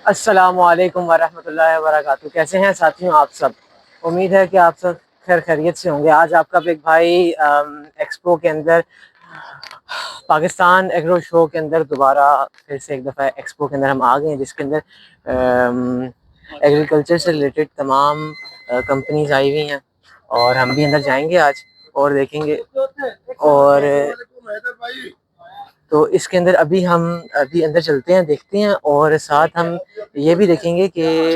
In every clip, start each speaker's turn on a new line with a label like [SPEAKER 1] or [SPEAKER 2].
[SPEAKER 1] अस्सलामुअलैकुम वरहमतुल्लाहि वबरकातुहू। कैसे हैं साथियों आप सब। उम्मीद है कि आप सब खैर खैरियत से होंगे। आज आपका बिग भाई एक्सपो के अंदर, पाकिस्तान एग्रो शो के अंदर दोबारा फिर से एक दफ़ा एक्सपो के अंदर हम आ गए हैं, जिसके अंदर एग्रीकल्चर से रिलेटेड तमाम कंपनीज आई हुई हैं और हम भी अंदर जाएंगे आज और देखेंगे। और तो इसके अंदर अभी अंदर चलते हैं, देखते हैं और साथ हम ये भी देखेंगे कि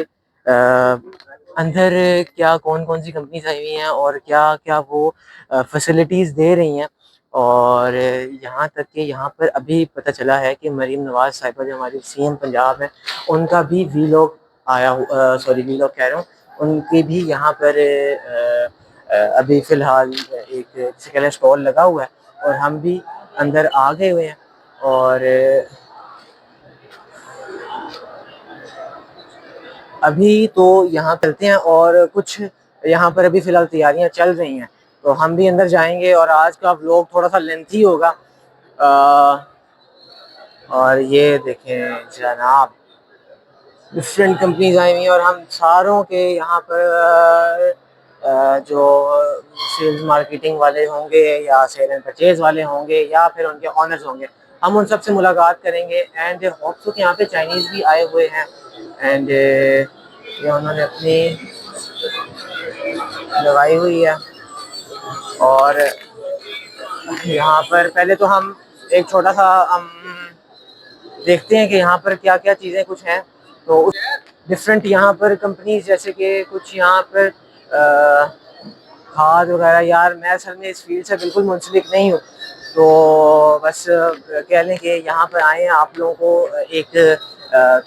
[SPEAKER 1] अंदर क्या कौन कौन सी कंपनीज आई हुई हैं और क्या क्या वो फैसिलिटीज़ दे रही हैं। और यहाँ तक कि यहाँ पर अभी पता चला है कि मरीम नवाज़ साहिबा जो हमारी सीएम पंजाब है, उनका भी वीलॉग वीलॉग कह रहा हूँ, उनके भी यहाँ पर अभी फ़िलहाल एक स्टॉल लगा हुआ है और हम भी अंदर आ गए हुए हैं। और अभी तो यहाँ चलते हैं और कुछ यहाँ पर अभी फ़िलहाल तैयारियाँ चल रही हैं, तो हम भी अंदर जाएंगे और आज का व्लॉग थोड़ा सा लेंथी होगा। और ये देखें जनाब, डिफरेंट कंपनीज आई हुई हैं और हम सारों के यहाँ पर जो सेल्स मार्केटिंग वाले होंगे या सेल एंड परचेज वाले होंगे या फिर उनके ऑनर्स होंगे, हम उन सब से मुलाकात करेंगे। एंड होप्स कि यहाँ पे चाइनीज़ भी आए हुए हैं। एंड ये उन्होंने अपनी लगाई हुई है। और यहाँ पर पहले तो हम एक छोटा सा हम देखते हैं कि यहाँ पर क्या क्या चीज़ें कुछ हैं। तो डिफरेंट यहाँ पर कंपनीज, जैसे कि कुछ यहाँ पर खाद वगैरह, यार मैं असल में इस फील्ड से बिल्कुल मुंसलिक नहीं हूँ, तो बस कह लें कि यहाँ पर आए हैं आप लोगों को एक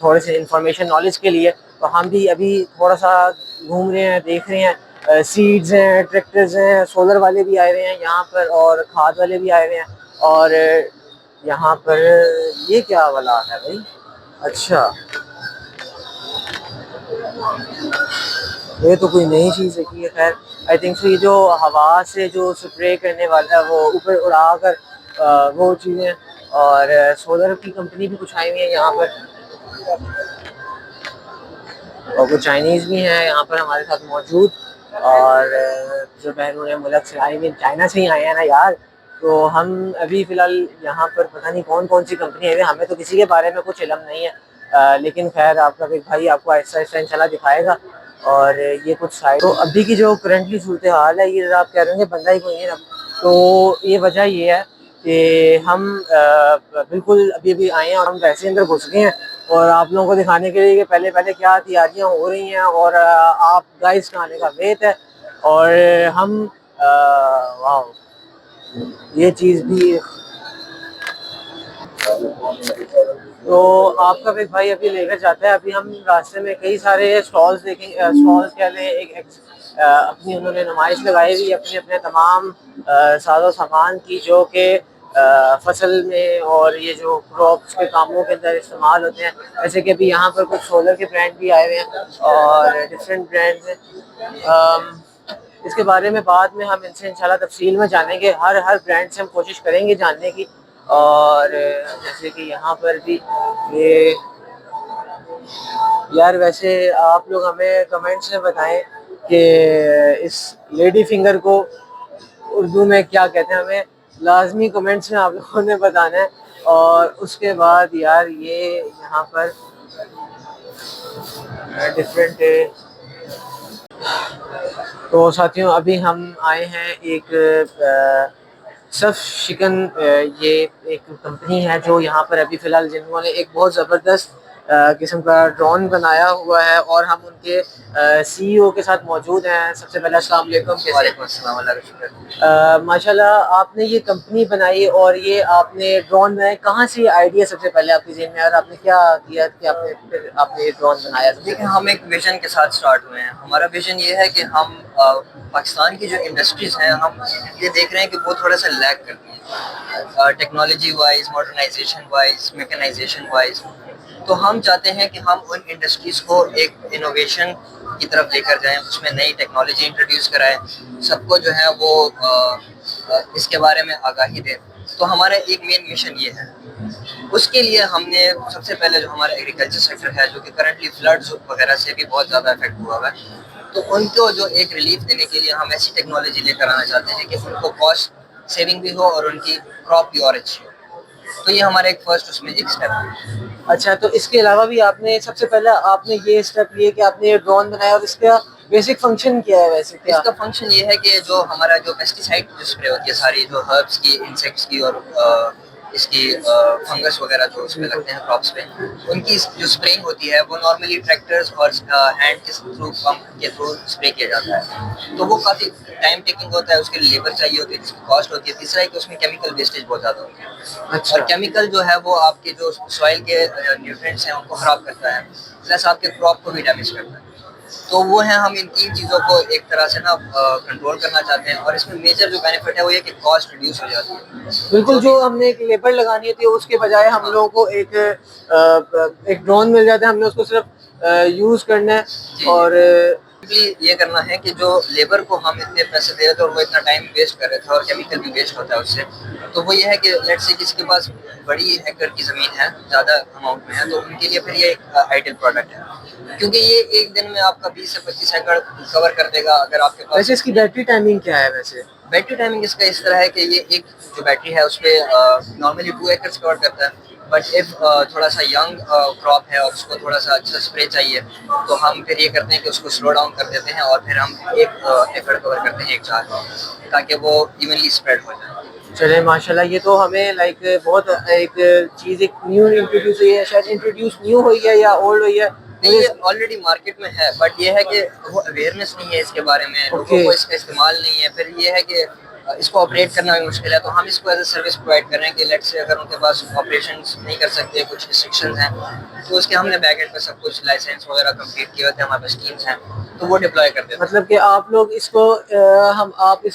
[SPEAKER 1] थोड़े से इंफॉर्मेशन नॉलेज के लिए। तो हम भी अभी थोड़ा सा घूम रहे हैं, देख रहे हैं। सीड्स हैं, ट्रैक्टर्स हैं, सोलर वाले भी आए हुए हैं यहाँ पर और खाद वाले भी आए हुए हैं। और यहाँ पर ये क्या वाला है भाई? अच्छा, ये तो कोई नई चीज़ है कि खैर आई थिंक सो ये जो हवा से जो स्प्रे करने वाला है वो ऊपर उड़ा कर वो चीज़ें। और सोलर की कंपनी भी कुछ आई हुई है यहाँ पर और कुछ चाइनीज़ भी हैं यहाँ पर हमारे साथ मौजूद। और जो बैरून मुल्क से आई हुई, चाइना से ही आए हैं ना यार। तो हम अभी फ़िलहाल यहाँ पर पता नहीं कौन कौन सी कंपनी आई हुई, हमें तो किसी के बारे में कुछ इल्म नहीं है। लेकिन खैर आपका एक भाई आपको आहिस्ता आहिस्ता इंशाल्लाह दिखाएगा। और ये कुछ साइड तो अभी की जो करंटली सूरत हाल है, ये आप कह रहे हैं बंदा ही कोई नहीं ना। तो ये वजह ये है कि हम बिल्कुल अभी अभी आए हैं और हम वैसे अंदर घुस गए हैं और आप लोगों को दिखाने के लिए कि पहले पहले क्या तैयारियां हो रही हैं और आप गाइस का आने का वेट है। और हम वाह, ये चीज़ भी। तो आपका भी भाई अभी लेकर जाता है। अभी हम रास्ते में कई सारे स्टॉल्स देखेंगे, स्टॉल्स कह लें, अपनी उन्होंने नुमाइश लगाई हुई अपने अपने तमाम साजो सामान की, जो कि फसल में और ये जो क्रॉप्स के कामों के अंदर इस्तेमाल होते हैं। जैसे कि अभी यहाँ पर कुछ सोलर के ब्रांड भी आए हुए हैं और डिफरेंट ब्रांड्स हैं। इसके बारे में बाद में हम इनसे इंशाल्लाह तफसील में जानेंगे। हर ब्रांड से हम कोशिश करेंगे जानने की। और जैसे कि यहाँ पर भी ये, यार वैसे आप लोग हमें कमेंट्स में बताएं कि इस लेडी फिंगर को उर्दू में क्या कहते हैं, हमें लाजमी कमेंट्स में आप लोगों ने बताना है। और उसके बाद यार ये यहाँ पर डिफरेंट, तो साथियों अभी हम आए हैं एक सफ चिकन, ये एक कंपनी है जो यहाँ पर अभी फ़िलहाल जिन्होंने एक बहुत ज़बरदस्त किस्म का ड्रोन बनाया हुआ है और हम उनके सीईओ के साथ मौजूद हैं। सबसे पहले अस्सलाम वालेकुम। माशाल्लाह आपने ये कंपनी बनाई और ये आपने ड्रोन बनाए, कहाँ से आइडिया सबसे पहले आपके ज़हन में और आपने क्या किया कि आपने ये ड्रोन बनाया?
[SPEAKER 2] देखिए, हम एक विजन के साथ स्टार्ट हुए हैं। हमारा विजन ये है कि हम पाकिस्तान की जो इंडस्ट्रीज़ हैं, हम ये देख रहे हैं कि वो थोड़ा सा लैग करती हैं technology wise, modernisation wise, mechanisation wise. तो हम चाहते हैं कि हम उन इंडस्ट्रीज़ को एक इनोवेशन की तरफ लेकर जाएं, उसमें नई टेक्नोलॉजी इंट्रोड्यूस कराएं, सबको जो है वो इसके बारे में आगाही दें। तो हमारा एक मेन मिशन ये है। उसके लिए हमने सबसे पहले जो हमारा एग्रीकल्चर सेक्टर है, जो कि करंटली फ्लड्स वगैरह से भी बहुत ज़्यादा इफेक्ट हुआ हुआ है, तो उनको जो एक रिलीफ देने के लिए हम ऐसी टेक्नोलॉजी लेकर आना चाहते हैं कि उनको कॉस्ट सेविंग भी हो और उनकी क्रॉप भी और अच्छी हो। तो ये हमारा एक फर्स्ट उसमें एक स्टेप है।
[SPEAKER 1] अच्छा, तो इसके अलावा भी आपने सबसे पहले आपने ये स्टेप लिए कि आपने ये ड्रोन बनाया, और इसका बेसिक फंक्शन क्या है वैसे? क्या
[SPEAKER 2] इसका फंक्शन ये है कि जो हमारा जो पेस्टिसाइड जो स्प्रे होती है, सारी जो हर्ब्स की, इंसेक्ट्स की और इसकी फंगस वगैरह जो उसमें लगते हैं क्रॉप्स पे, उनकी जो स्प्रेइंग होती है वो नॉर्मली ट्रैक्टर्स और हैंड के थ्रू, पंप के थ्रू स्प्रे किया जाता है। तो वो काफ़ी टाइम टेकिंग होता है, उसके लिए लेबर चाहिए होती है जिसकी कॉस्ट होती है। तीसरा है कि उसमें केमिकल वेस्टेज बहुत ज़्यादा होती है।
[SPEAKER 1] अच्छा।
[SPEAKER 2] और केमिकल जो है वो आपके जो सॉइल के न्यूट्रिएंट्स हैं उनको ख़राब करता है, प्लस आपके क्रॉप को भी डैमेज करता है। तो वो है, हम इन तीन चीज़ों को एक तरह से ना कंट्रोल करना चाहते हैं। और इसमें मेजर जो बेनिफिट है वो ये कि कॉस्ट रिड्यूस हो जाती है।
[SPEAKER 1] बिल्कुल, जो हमने एक लेबर लगानी होती है उसके बजाय हम लोगों को एक ड्रोन मिल जाता है, हमने उसको सिर्फ यूज़ करना है। और
[SPEAKER 2] ये करना है कि जो लेबर को हम इतने पैसे दे रहे थे और वो इतना टाइम वेस्ट कर रहे थे और केमिकल भी वेस्ट होता है उससे, तो वो ये है कि लेट से किसी पास बड़ी एकड़ की ज़मीन है, ज़्यादा अमाउंट में है, तो उनके लिए फिर ये एक आइडियल प्रोडक्ट है, क्योंकि ये एक दिन में आपका 20 से 25 एकड़ कवर कर देगा। अगर आपके पास
[SPEAKER 1] वैसे इसकी बैटरी टाइमिंग क्या है वैसे?
[SPEAKER 2] बैटरी टाइमिंग इसका इस तरह है कि ये एक जो बैटरी है उसपे नॉर्मली 2 एकर्स कवर करता है, बट इफ थोड़ा सा यंग क्रॉप है और उसको थोड़ा सा अच्छा स्प्रे चाहिए, तो हम फिर ये करते हैं कि उसको स्लो डाउन कर देते हैं और फिर हम 1 एकड़ कवर करते हैं एक साथ, ताकि वो इवनली स्प्रेड हो जाए।
[SPEAKER 1] चले माशाल्लाह, ये तो हमें लाइक बहुत एक चीज़ एक न्यू इंट्रोड्यूस हुई है, शायद इंट्रोड्यूस न्यू हुई है या ओल्ड हुई है?
[SPEAKER 2] नहीं, ये ऑलरेडी मार्केट में है, बट ये है कि वो अवेयरनेस नहीं है इसके बारे में, लोगों को इसका इस्तेमाल नहीं है। फिर ये है कि इसको ऑपरेट करना भी मुश्किल है, तो हम इसको एज ए सर्विस प्रोवाइड कर रहे हैं कि लेट से अगर उनके पास ऑपरेशंस नहीं कर सकते, कुछ रिस्ट्रिक्शंस हैं, तो उसके हमने बैक एंड पे सब कुछ लाइसेंस वगैरह कंप्लीट किए होते हैं, हमारे पास टीम्स हैं, तो वो डिप्लॉय कर देते हैं।
[SPEAKER 1] मतलब कि आप लोग इसको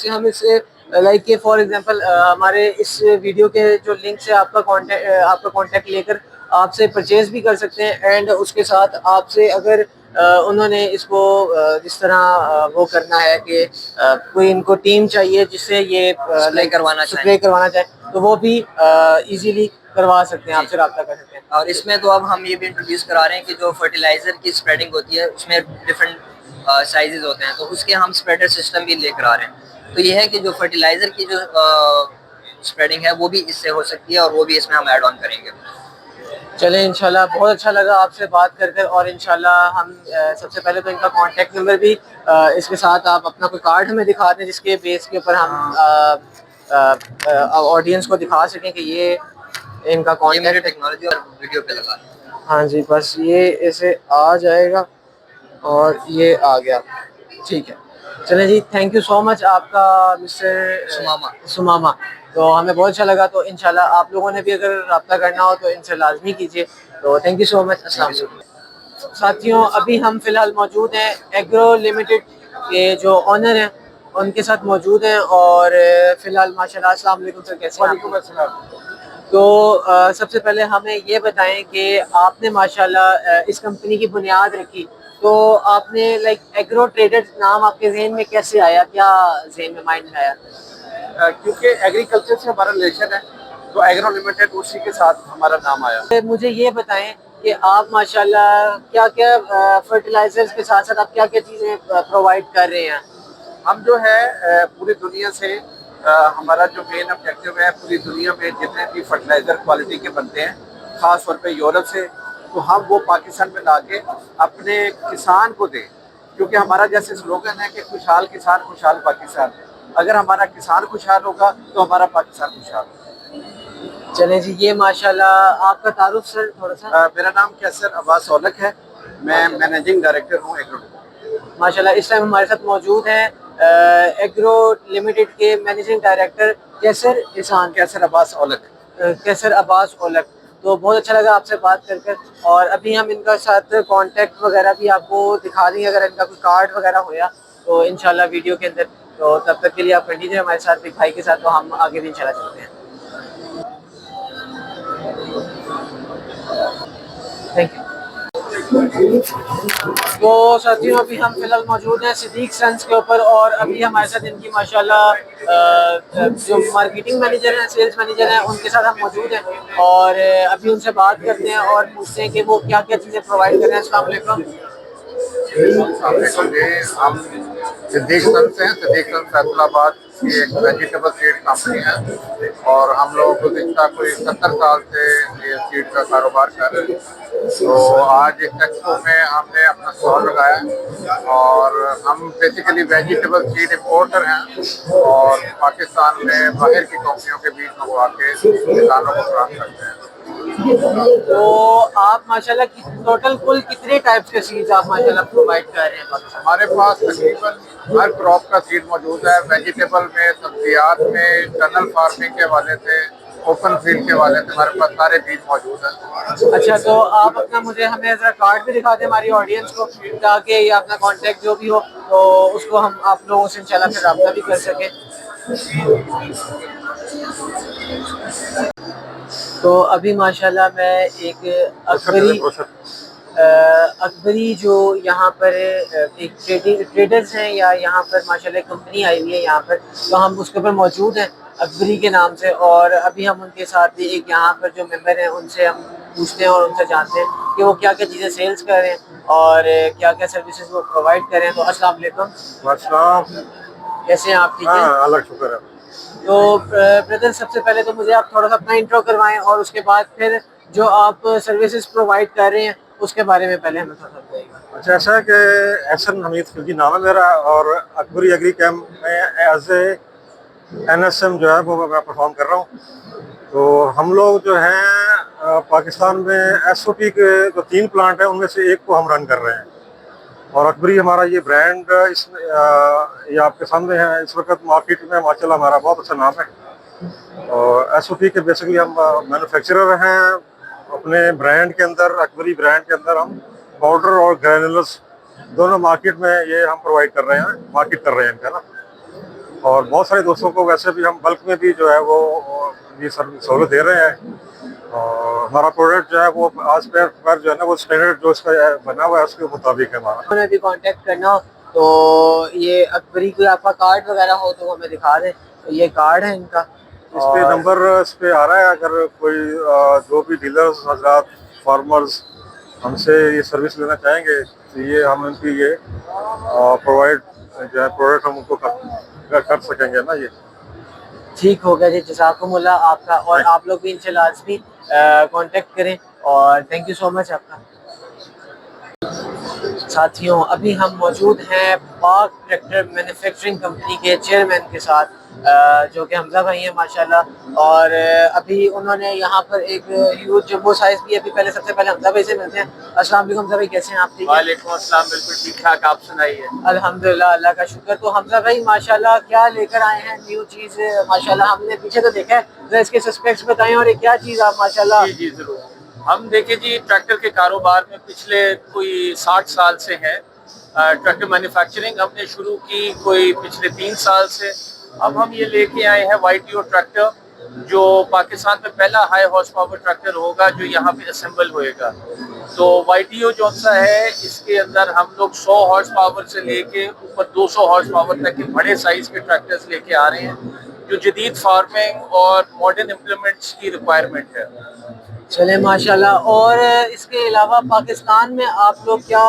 [SPEAKER 1] हम इसे लाइक कि फॉर एग्जांपल हमारे इस वीडियो के जो लिंक से आपका कांटेक्ट लेकर आपसे परचेज भी कर सकते हैं, एंड उसके साथ आपसे अगर उन्होंने इसको जिस तरह वो करना है कि कोई इनको टीम चाहिए जिससे ये
[SPEAKER 2] स्प्रे करवाना
[SPEAKER 1] चाहे, तो वो भी इजीली करवा सकते हैं, आपसे रब्ता कर सकते हैं।
[SPEAKER 2] और इसमें तो अब हम ये भी इंट्रोड्यूस करा रहे हैं कि जो फर्टिलाइजर की स्प्रेडिंग होती है उसमें डिफरेंट साइजेस होते हैं, तो उसके हम स्प्रेडर सिस्टम भी लेकर आ रहे हैं। तो ये है कि जो फर्टिलाइजर की जो स्प्रेडिंग है वो भी इससे हो सकती है और वो भी इसमें हम ऐड ऑन करेंगे।
[SPEAKER 1] चलें, इंशाल्लाह बहुत अच्छा लगा आपसे बात कर कर, और इंशाल्लाह हम सबसे पहले तो इनका कांटेक्ट नंबर भी इसके साथ आप अपना कोई कार्ड हमें दिखा दें जिसके बेस के ऊपर हम ऑडियंस को दिखा सकें कि ये इनका
[SPEAKER 2] ये मेरी
[SPEAKER 1] कांटेक्ट।
[SPEAKER 2] टेक्नोलॉजी और वीडियो पे लगा दें।
[SPEAKER 1] हाँ जी, बस ये ऐसे आ जाएगा और ये आ गया, ठीक है। चलें जी, थैंक यू सो मच आपका मिस्टर सुमामा। तो हमें बहुत अच्छा लगा, तो इंशाल्लाह आप लोगों ने भी अगर रब्ता करना हो तो इनसे लाजमी कीजिए। तो थैंक यू सो मच। अस्सलाम वालेकुम। साथियों, अभी हम फ़िलहाल मौजूद हैं एग्रो लिमिटेड के जो ऑनर हैं उनके साथ मौजूद हैं, और फ़िलहाल माशाल्लाह। अस्सलाम वालेकुम सर, कैसे हैं?
[SPEAKER 3] वालेकुम अस्सलाम।
[SPEAKER 1] तो सबसे पहले हमें ये बताएं कि आपने माशाल्लाह इस कंपनी की बुनियाद रखी, तो आपने लाइक एग्रो ट्रेडर्स नाम आपके जहन में कैसे आया, क्या जहन में माइंड में आया?
[SPEAKER 3] क्योंकि एग्रीकल्चर से हमारा रिलेशन है, तो एग्रो लिमिटेड उसी के साथ हमारा नाम आया।
[SPEAKER 1] तो मुझे ये बताएं कि आप माशाल्लाह क्या क्या फर्टिलाइजर्स के साथ साथ आप क्या क्या चीज़ें प्रोवाइड कर रहे हैं?
[SPEAKER 3] हम जो है पूरी दुनिया से हमारा जो मेन ऑब्जेक्टिव है, पूरी दुनिया में जितने भी फर्टिलाइज़र क्वालिटी के बनते हैं, ख़ास तौर पे यूरोप से, तो हम वो पाकिस्तान में ला के अपने किसान को दें, क्योंकि हमारा जैसे स्लोगन है कि खुशहाल किसान खुशहाल पाकिस्तान। अगर हमारा किसान खुशहाल होगा तो हमारा पाकिस्तान खुशहाल होगा।
[SPEAKER 1] चलें जी, ये माशाल्लाह आपका तारुफ सर थोड़ा सा।
[SPEAKER 3] मेरा नाम कैसर अब्बास औलक है, मैं मैनेजिंग डायरेक्टर हूँ एग्रो।
[SPEAKER 1] माशाल्लाह इस टाइम हमारे साथ मौजूद हैं एग्रो लिमिटेड के मैनेजिंग डायरेक्टर
[SPEAKER 3] कैसर अब्बास औलक।
[SPEAKER 1] कैसर अब्बास औलक। तो बहुत अच्छा लगा आपसे बात कर कर, और अभी हम इनका साथ कांटेक्ट वगैरह भी आपको दिखा देंगे अगर इनका कोई कार्ड वगैरह होया तो इंशाल्लाह वीडियो के अंदर। तो तब तक के लिए आप कंटिन्यू हमारे साथ एक भाई के साथ, तो हम आगे भी इंशाल्लाह चलते हैं। Thank you. तो साथियों अभी हम फिलहाल मौजूद हैं सिद्दीक सन्स के ऊपर और अभी हमारे साथ इनकी माशाल्लाह जो मार्केटिंग मैनेजर हैं, सेल्स मैनेजर हैं, उनके साथ हम मौजूद हैं और अभी उनसे बात करते हैं और पूछते हैं कि वो क्या क्या चीज़ें प्रोवाइड कर रहे हैं। अस्सलाम वालेकुम।
[SPEAKER 3] हम सिद्दीक सन्स हैं। सिद्दीक सन्स फैसलाबाद की एक वेजिटेबल सीड कंपनी है और हम लोग गुज़िश्ता कोई 70 साल से ये सीड का कारोबार कर रहे हैं। तो आज एक एक्सपो में हमने अपना स्टॉल लगाया है और हम बेसिकली वेजिटेबल सीड इम्पोर्टर हैं और पाकिस्तान में बाहर की कंपनियों के बीच मंगवा के किसानों को फराहम करते हैं।
[SPEAKER 1] तो आप माशाल्लाह टोटल कुल कितने टाइप्स के सीड्स आप माशाल्लाह प्रोवाइड कर रहे हैं?
[SPEAKER 3] हमारे पास तकरीबन हर क्रॉप का सीड मौजूद है। वेजिटेबल में, सब्जियात में, टनल फार्मिंग के हवाले से, ओपन फील्ड के हवाले से हमारे पास सारे बीज मौजूद हैं।
[SPEAKER 1] अच्छा, तो आप अपना मुझे हमें ज़रा कार्ड भी दिखा दें हमारी ऑडियंस को, ताकि ये अपना कांटेक्ट जो भी हो तो उसको हम आप लोगों से इंशाल्लाह फिर रब्ता भी कर सकें। तो अभी माशाल्लाह मैं एक अकबरी जो यहाँ पर एक ट्रेडर्स हैं या यहाँ पर माशाल्लाह कंपनी आई हुई है यहाँ पर, तो हम उसके ऊपर मौजूद हैं अकबरी के नाम से और अभी हम उनके साथ एक यहाँ पर जो मेंबर हैं उनसे हम पूछते हैं और उनसे जानते हैं कि वो क्या क्या चीज़ें सेल्स कर रहे हैं और क्या क्या सर्विसेज वो प्रोवाइड कर रहे हैं। तो अस्सलाम वालेकुम। कैसे हैं आप? ठीक है,
[SPEAKER 3] अल्लाह शुक्र है।
[SPEAKER 1] तो ब्रदर सबसे पहले तो मुझे आप थोड़ा सा अपना इंट्रो करवाएं और उसके बाद फिर जो आप सर्विसेज प्रोवाइड कर रहे हैं उसके बारे में पहले हमें थोड़ा बताइएगा।
[SPEAKER 4] अच्छा, ऐसा है कि एहसन हमीद खिलजी नाम है मेरा और अकबरी एग्री कैंप में एज ए NSM जो है वो मैं परफॉर्म कर रहा हूँ। तो हम लोग जो हैं पाकिस्तान में SOP के जो 3 प्लांट हैं उनमें से एक को हम रन कर रहे हैं और अकबरी हमारा ये ब्रांड इसमें ये आपके सामने है। इस वक्त मार्केट में माशाल्लाह हमारा बहुत अच्छा नाम है और SOP के बेसिकली हम मैन्युफैक्चरर हैं। अपने ब्रांड के अंदर, अकबरी ब्रांड के अंदर हम पाउडर और ग्रैनुलस दोनों मार्केट में ये हम प्रोवाइड कर रहे हैं, मार्केट कर रहे हैं इनका ना। और बहुत सारे दोस्तों को वैसे भी हम बल्क में भी जो है वो ये सहूलत दे रहे हैं और हमारा प्रोडक्ट जो है वो आज पर जो है ना वो स्टैंडर्ड जो इसका बना हुआ है उसके मुताबिक है हमारा।
[SPEAKER 1] हमें भी कांटेक्ट करना हो तो ये अकबरी कोई आपका कार्ड वगैरह हो तो हमें दिखा दें। तो ये कार्ड है इनका,
[SPEAKER 4] इस पे नंबर इस पे आ रहा है। अगर कोई जो भी डीलर्स हजरात फार्मर्स हमसे ये सर्विस लेना चाहेंगे तो ये हम उनकी ये प्रोवाइड जो है प्रोडक्ट हम उनको कर सकेंगे ना। ये
[SPEAKER 1] ठीक हो गया जी, जज़ाकुमुल्लाह आपका और आप लोग भी इनसे लाजमी कांटेक्ट करें और थैंक यू सो मच आपका। साथियों अभी हम मौजूद हैं पाक ट्रैक्टर मैन्युफैक्चरिंग कंपनी के चेयरमैन के साथ जो कि हमजा भाई हैं माशाल्लाह और अभी उन्होंने यहाँ पर एक ह्यूज जंबो साइज भी अभी पहले सबसे पहले हमजा भाई से मिलते हैं। अस्सलाम वालेकुम हमजा भाई, कैसे हैं आप? ठीक है,
[SPEAKER 5] वालेकुम अस्सलाम, बिल्कुल ठीक ठाक, आप सुनाइए।
[SPEAKER 1] अल्हम्दुलिल्लाह, अल्लाह का शुक्र। तो हमजा भाई माशाल्लाह क्या लेकर आए हैं न्यू चीज़? माशाल्लाह हमने पीछे तो देखा है, जरा इसके सस्पेक्ट्स बताएं और ये क्या चीज़ आप माशाल्लाह।
[SPEAKER 5] जी जी जरूर। हम देखें जी, ट्रैक्टर के कारोबार में पिछले कोई 60 साल से हैं। ट्रैक्टर मैन्युफैक्चरिंग हमने शुरू की कोई पिछले 3 साल से। अब हम ये लेके आए हैं YTO ट्रैक्टर जो पाकिस्तान में पहला हाई हॉर्स पावर ट्रैक्टर होगा जो यहाँ पे असेंबल होएगा। तो YTO जो सा है इसके अंदर हम लोग 100 हॉर्स पावर से लेके ऊपर 200 हॉर्स पावर तक के बड़े साइज के ट्रैक्टर्स लेके आ रहे हैं जो जदीद फार्मिंग और मॉडर्न इम्प्लीमेंट्स की रिक्वायरमेंट है।
[SPEAKER 1] चले माशाल्लाह। और इसके अलावा पाकिस्तान में आप लोग क्या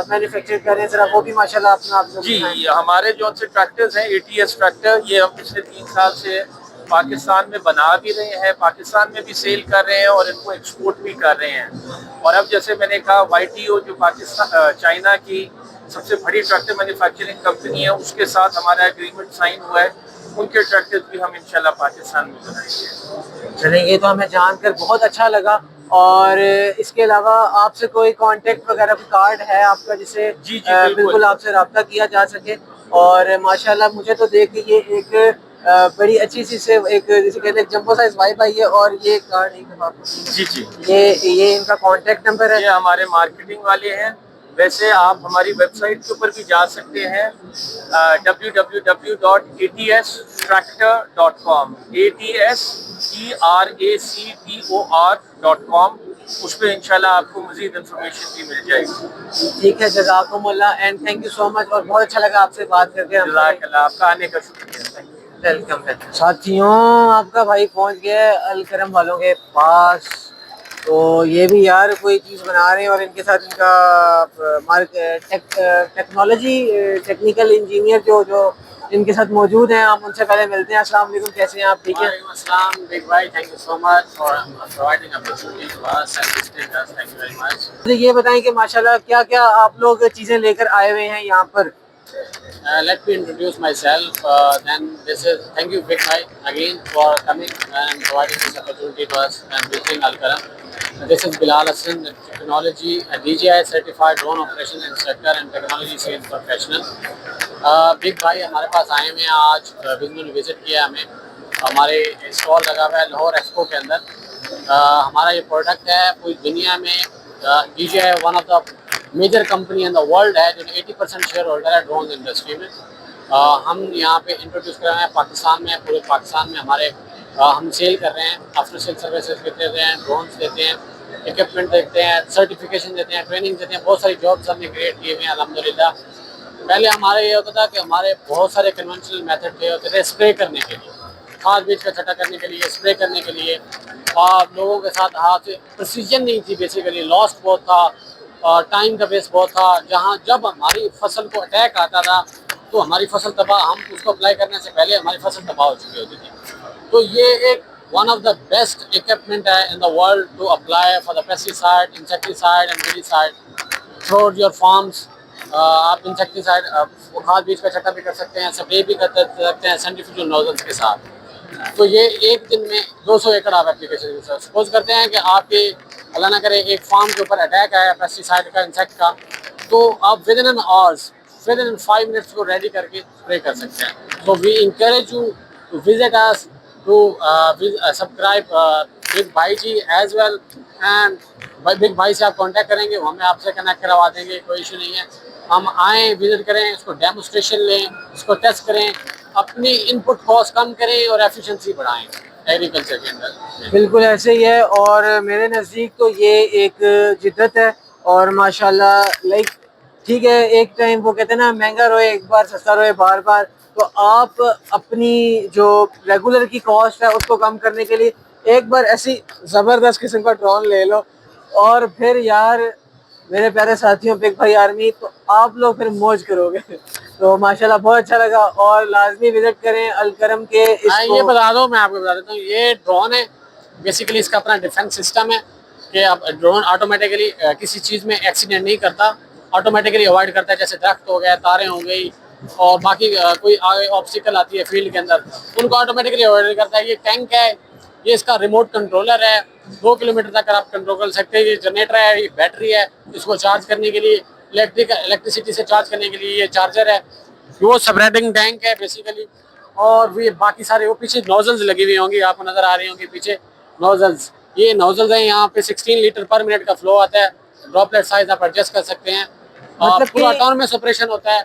[SPEAKER 1] मैन्युफैक्चर कर रहे हैं, जरा वो भी माशाल्लाह अपना आप लोग
[SPEAKER 5] जी,
[SPEAKER 1] बताएं।
[SPEAKER 5] हमारे जो से ट्रैक्टर्स हैं ATS ट्रैक्टर, ये हम पिछले 3 साल से पाकिस्तान में बना भी रहे हैं, पाकिस्तान में भी सेल कर रहे हैं और इनको एक्सपोर्ट भी कर रहे हैं। और अब जैसे मैंने कहा YTO जो पाकिस्तान चाइना की सबसे बड़ी ट्रैक्टर मैन्युफैक्चरिंग कंपनी है उसके साथ हमारा एग्रीमेंट साइन हुआ है। उनके ट्रैक्टर्स भी हम इंशाल्लाह पाकिस्तान में बनाएंगे।
[SPEAKER 1] चलेंगे, तो हमें जानकर बहुत अच्छा लगा। और इसके अलावा आपसे कोई कांटेक्ट वगैरह का कार्ड है आपका जिससे
[SPEAKER 5] जी जी
[SPEAKER 1] बिल्कुल आपसे रब्ता किया जा सके? और माशाल्लाह मुझे तो देख के ये एक बड़ी अच्छी सी से एक जिसे कहते हैं जंबो साइज वाइब आई है। और ये कार्ड एक दफा आपको
[SPEAKER 5] जी जी,
[SPEAKER 1] ये इनका कांटेक्ट नंबर है।
[SPEAKER 5] ये हमारे मार्केटिंग वाले हैं। वैसे आप हमारी वेबसाइट के ऊपर भी जा सकते हैं www.atstractor.com, ATSTRACTOR.com। उस पर इंशाल्लाह आपको मज़ीद इंफॉर्मेशन भी मिल जाएगी।
[SPEAKER 1] ठीक है, जज़ाकुमुल्लाह and thank you so much, और बहुत अच्छा लगा आपसे बात करके।
[SPEAKER 5] जज़ाकल्लाह, आपका आने का शुक्रिया।
[SPEAKER 1] Welcome welcome. साथियों, आपका भाई पहुंच गया है अल करम वालों के पास। तो ये भी यार कोई चीज़ बना रहे हैं और इनके साथ इनका टेक्नोलॉजी टेक्निकल इंजीनियर जो जो इनके साथ मौजूद हैं, हम उनसे पहले मिलते हैं। अस्सलाम वालेकुम, कैसे हैं आप? ठीक है।
[SPEAKER 5] वालेकुम अस्सलाम बिग भाई, thank you so much for providing opportunity to us and visiting us, thank you very much.
[SPEAKER 1] तो ये बताएं कि माशाल्लाह क्या क्या आप लोग चीज़ें लेकर आए हुए हैं यहाँ पर?
[SPEAKER 5] Let me introduce myself. Then this is thank you Big Bhai again for coming and providing this opportunity to us and visiting Al Karam. This is Bilal Hassan, technology, a DJI certified drone operation instructor and technology sales professional. Big Bhai हमारे पास आए हुए हैं आज, उन्होंने visit किया हमें, हमारे stall लगा हुआ है लाहौर एक्सपो के अंदर। हमारा ये प्रोडक्ट है पूरी दुनिया में DJI one of the major company in the world है जो 80% शेयर होल्डर है ड्रोन इंडस्ट्री में। हम यहाँ पे इंट्रोड्यूस कर रहे हैं पाकिस्तान में, पूरे पाकिस्तान में हमारे हम सेल कर रहे हैं, आफ्टर सेल सर्विसेज देते हैं, ड्रोन्स देते हैं, इक्विपमेंट देते हैं, सर्टिफिकेशन देते हैं, ट्रेनिंग देते हैं, बहुत सारी जॉब्स हमने क्रिएट किए हुए हैं अल्हम्दुलिल्लाह। पहले हमारे ये होता था कि हमारे बहुत सारे कन्वेंशनल मेथड थे होते थे स्प्रे करने के लिए, खाद बीज का छटा करने के लिए, स्प्रे करने के लिए, और लोगों के साथ हाथ प्रिसीजन नहीं थी, बेसिकली लॉस्ट बहुत था और टाइम का वेस्ट बहुत था। जहाँ जब हमारी फसल को अटैक आता था तो हमारी फसल तबाह, हम उसको अप्लाई करने से पहले हमारी फसल तबाह हो चुकी होती थी। तो ये एक one of the best equipment है in the world to apply for the pesticide, insecticide and weedicide through your farms. आप इंसेक्टिसाइड खाद बीज का छटा भी कर सकते हैं, स्प्रे भी कर सकते हैं सेंट्रीफ्यूगल नोजल्स के साथ। तो ये एक दिन में 200 एकड़ आप एप्लीकेशन सपोज करते हैं कि आपके अल्लाह ना करे एक फार्म के ऊपर अटैक आया पेस्टिसाइड का, इंसेक्ट का, तो आप within an hours, within 5 minutes को रेडी करके स्प्रे कर सकते हैं। तो we encourage you to visit us, to subscribe big भाई ji as well, and big भाई से आप कांटेक्ट करेंगे, वो हमें आपसे कनेक्ट करवा देंगे, कोई इशू नहीं है। हम आएँ, विजिट करें, इसको डेमोस्ट्रेशन लें, इसको टेस्ट करें, अपनी इनपुट कॉस्ट कम करें और एफिशिएंसी बढ़ाएं एग्रीकल्चर के अंदर।
[SPEAKER 1] बिल्कुल ऐसे ही है, और मेरे नज़दीक तो ये एक जिद्दत है, और माशाल्लाह लाइक ठीक है, एक टाइम वो कहते हैं ना महंगा रोए एक बार, सस्ता रोए बार बार। तो आप अपनी जो रेगुलर की कॉस्ट है उसको कम करने के लिए एक बार ऐसी ज़बरदस्त किस्म का ड्रोन ले लो, और फिर यार मेरे प्यारे साथियों बिग भाई आर्मी, तो आप लोग फिर मौज करोगे। तो माशाल्लाह बहुत अच्छा लगा, और लाजमी विजिट करें अल करम के।
[SPEAKER 5] ये बता दो, मैं आपको बता देता हूँ, ये ड्रोन है बेसिकली, इसका अपना डिफेंस सिस्टम है कि अब ड्रोन ऑटोमेटिकली किसी चीज़ में एक्सीडेंट नहीं करता, ऑटोमेटिकली अवॉइड करता है। जैसे दरख्त हो गया, तारें हो गई, और बाकी कोई ऑब्स्टिकल आती है फील्ड के अंदर, उनको ऑटोमेटिकली अवॉइड करता है। ये टैंक है, ये इसका रिमोट कंट्रोलर है, 2 किलोमीटर तक आप कंट्रोल कर सकते हैं। ये जनरेटर है, ये बैटरी है, इसको चार्ज करने के लिए इलेक्ट्रिसिटी से चार्ज करने के लिए ये चार्जर है, वो सबरेटिंग टैंक है बेसिकली। और ये बाकी सारे वो पीछे नोजल्स लगी हुई होंगी, आपको नजर आ रही होंगी पीछे नोजल्स, ये नोजल्स हैं। यहाँ पे 16 लीटर पर मिनट का फ्लो आता है, ड्रॉपलेट साइज आप एडजस्ट कर सकते हैं।
[SPEAKER 1] मतलब
[SPEAKER 5] पूरा ऑटोनमस ऑपरेशन होता है,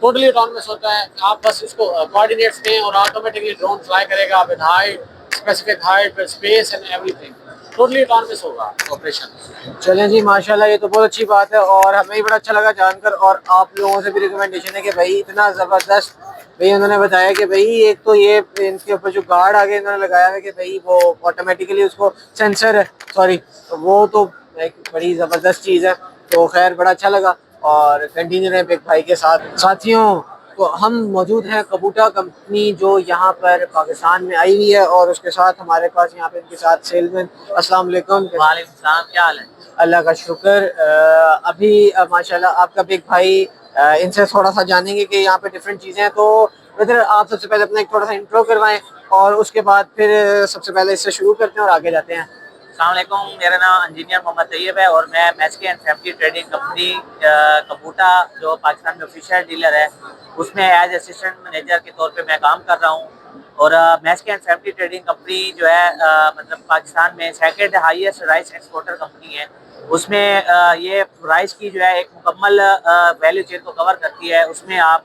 [SPEAKER 5] टोटली ऑटोनमस होता है। आप बस इसको कोऑर्डिनेट्स दें और ऑटोमेटिकली ड्रोन फ्लाई करेगा with height, specific height, space and everything, totally autonomous होगा ऑपरेशन।
[SPEAKER 1] चलें जी, माशाल्लाह ये तो बहुत अच्छी बात है, और हमें भी बड़ा अच्छा लगा जानकर। और आप लोगों से भी रिकमेंडेशन है कि भाई इतना ज़बरदस्त, भाई उन्होंने बताया कि भाई एक तो ये इनके ऊपर जो गार्ड आगे इन्होंने लगाया है कि भाई वो ऑटोमेटिकली उसको सेंसर है, सॉरी, तो वो तो एक बड़ी ज़बरदस्त चीज़ है। तो खैर बड़ा अच्छा लगा, और कंटिन्यू रहे बिग भाई के साथ। साथियों, तो हम मौजूद हैं कबूटा कंपनी जो यहाँ पर पाकिस्तान में आई हुई है, और उसके साथ हमारे पास यहाँ पे इनके साथ सेल्समैन। अस्सलाम वालेकुम।
[SPEAKER 2] वालेकुम सलाम, क्या हाल है?
[SPEAKER 1] अल्लाह का शुक्र। अभी माशाल्लाह आपका बिग भाई, इनसे थोड़ा सा जानेंगे कि यहाँ पे डिफरेंट चीज़ें हैं। तो ब्रदर आप सबसे पहले अपना एक थोड़ा सा इंट्रो करवाएं, और उसके बाद फिर सबसे पहले इससे शुरू करते हैं और आगे जाते हैं।
[SPEAKER 6] अस्सलाम वालेकुम, मेरा नाम इंजीनियर मोहम्मद तैयब है और मैं मैचके एंड फैमिली ट्रेडिंग कंपनी कबूटा जो पाकिस्तान में ऑफिशियल डीलर है उसमें एज असिस्टेंट मैनेजर के तौर पे मैं काम कर रहा हूँ। और मैचके एंड फैमिली ट्रेडिंग कंपनी जो है मतलब पाकिस्तान में second highest rice exporter company है। उसमें ये राइस की जो है एक मुकम्मल वैल्यू चेन को कवर करती है। उसमें आप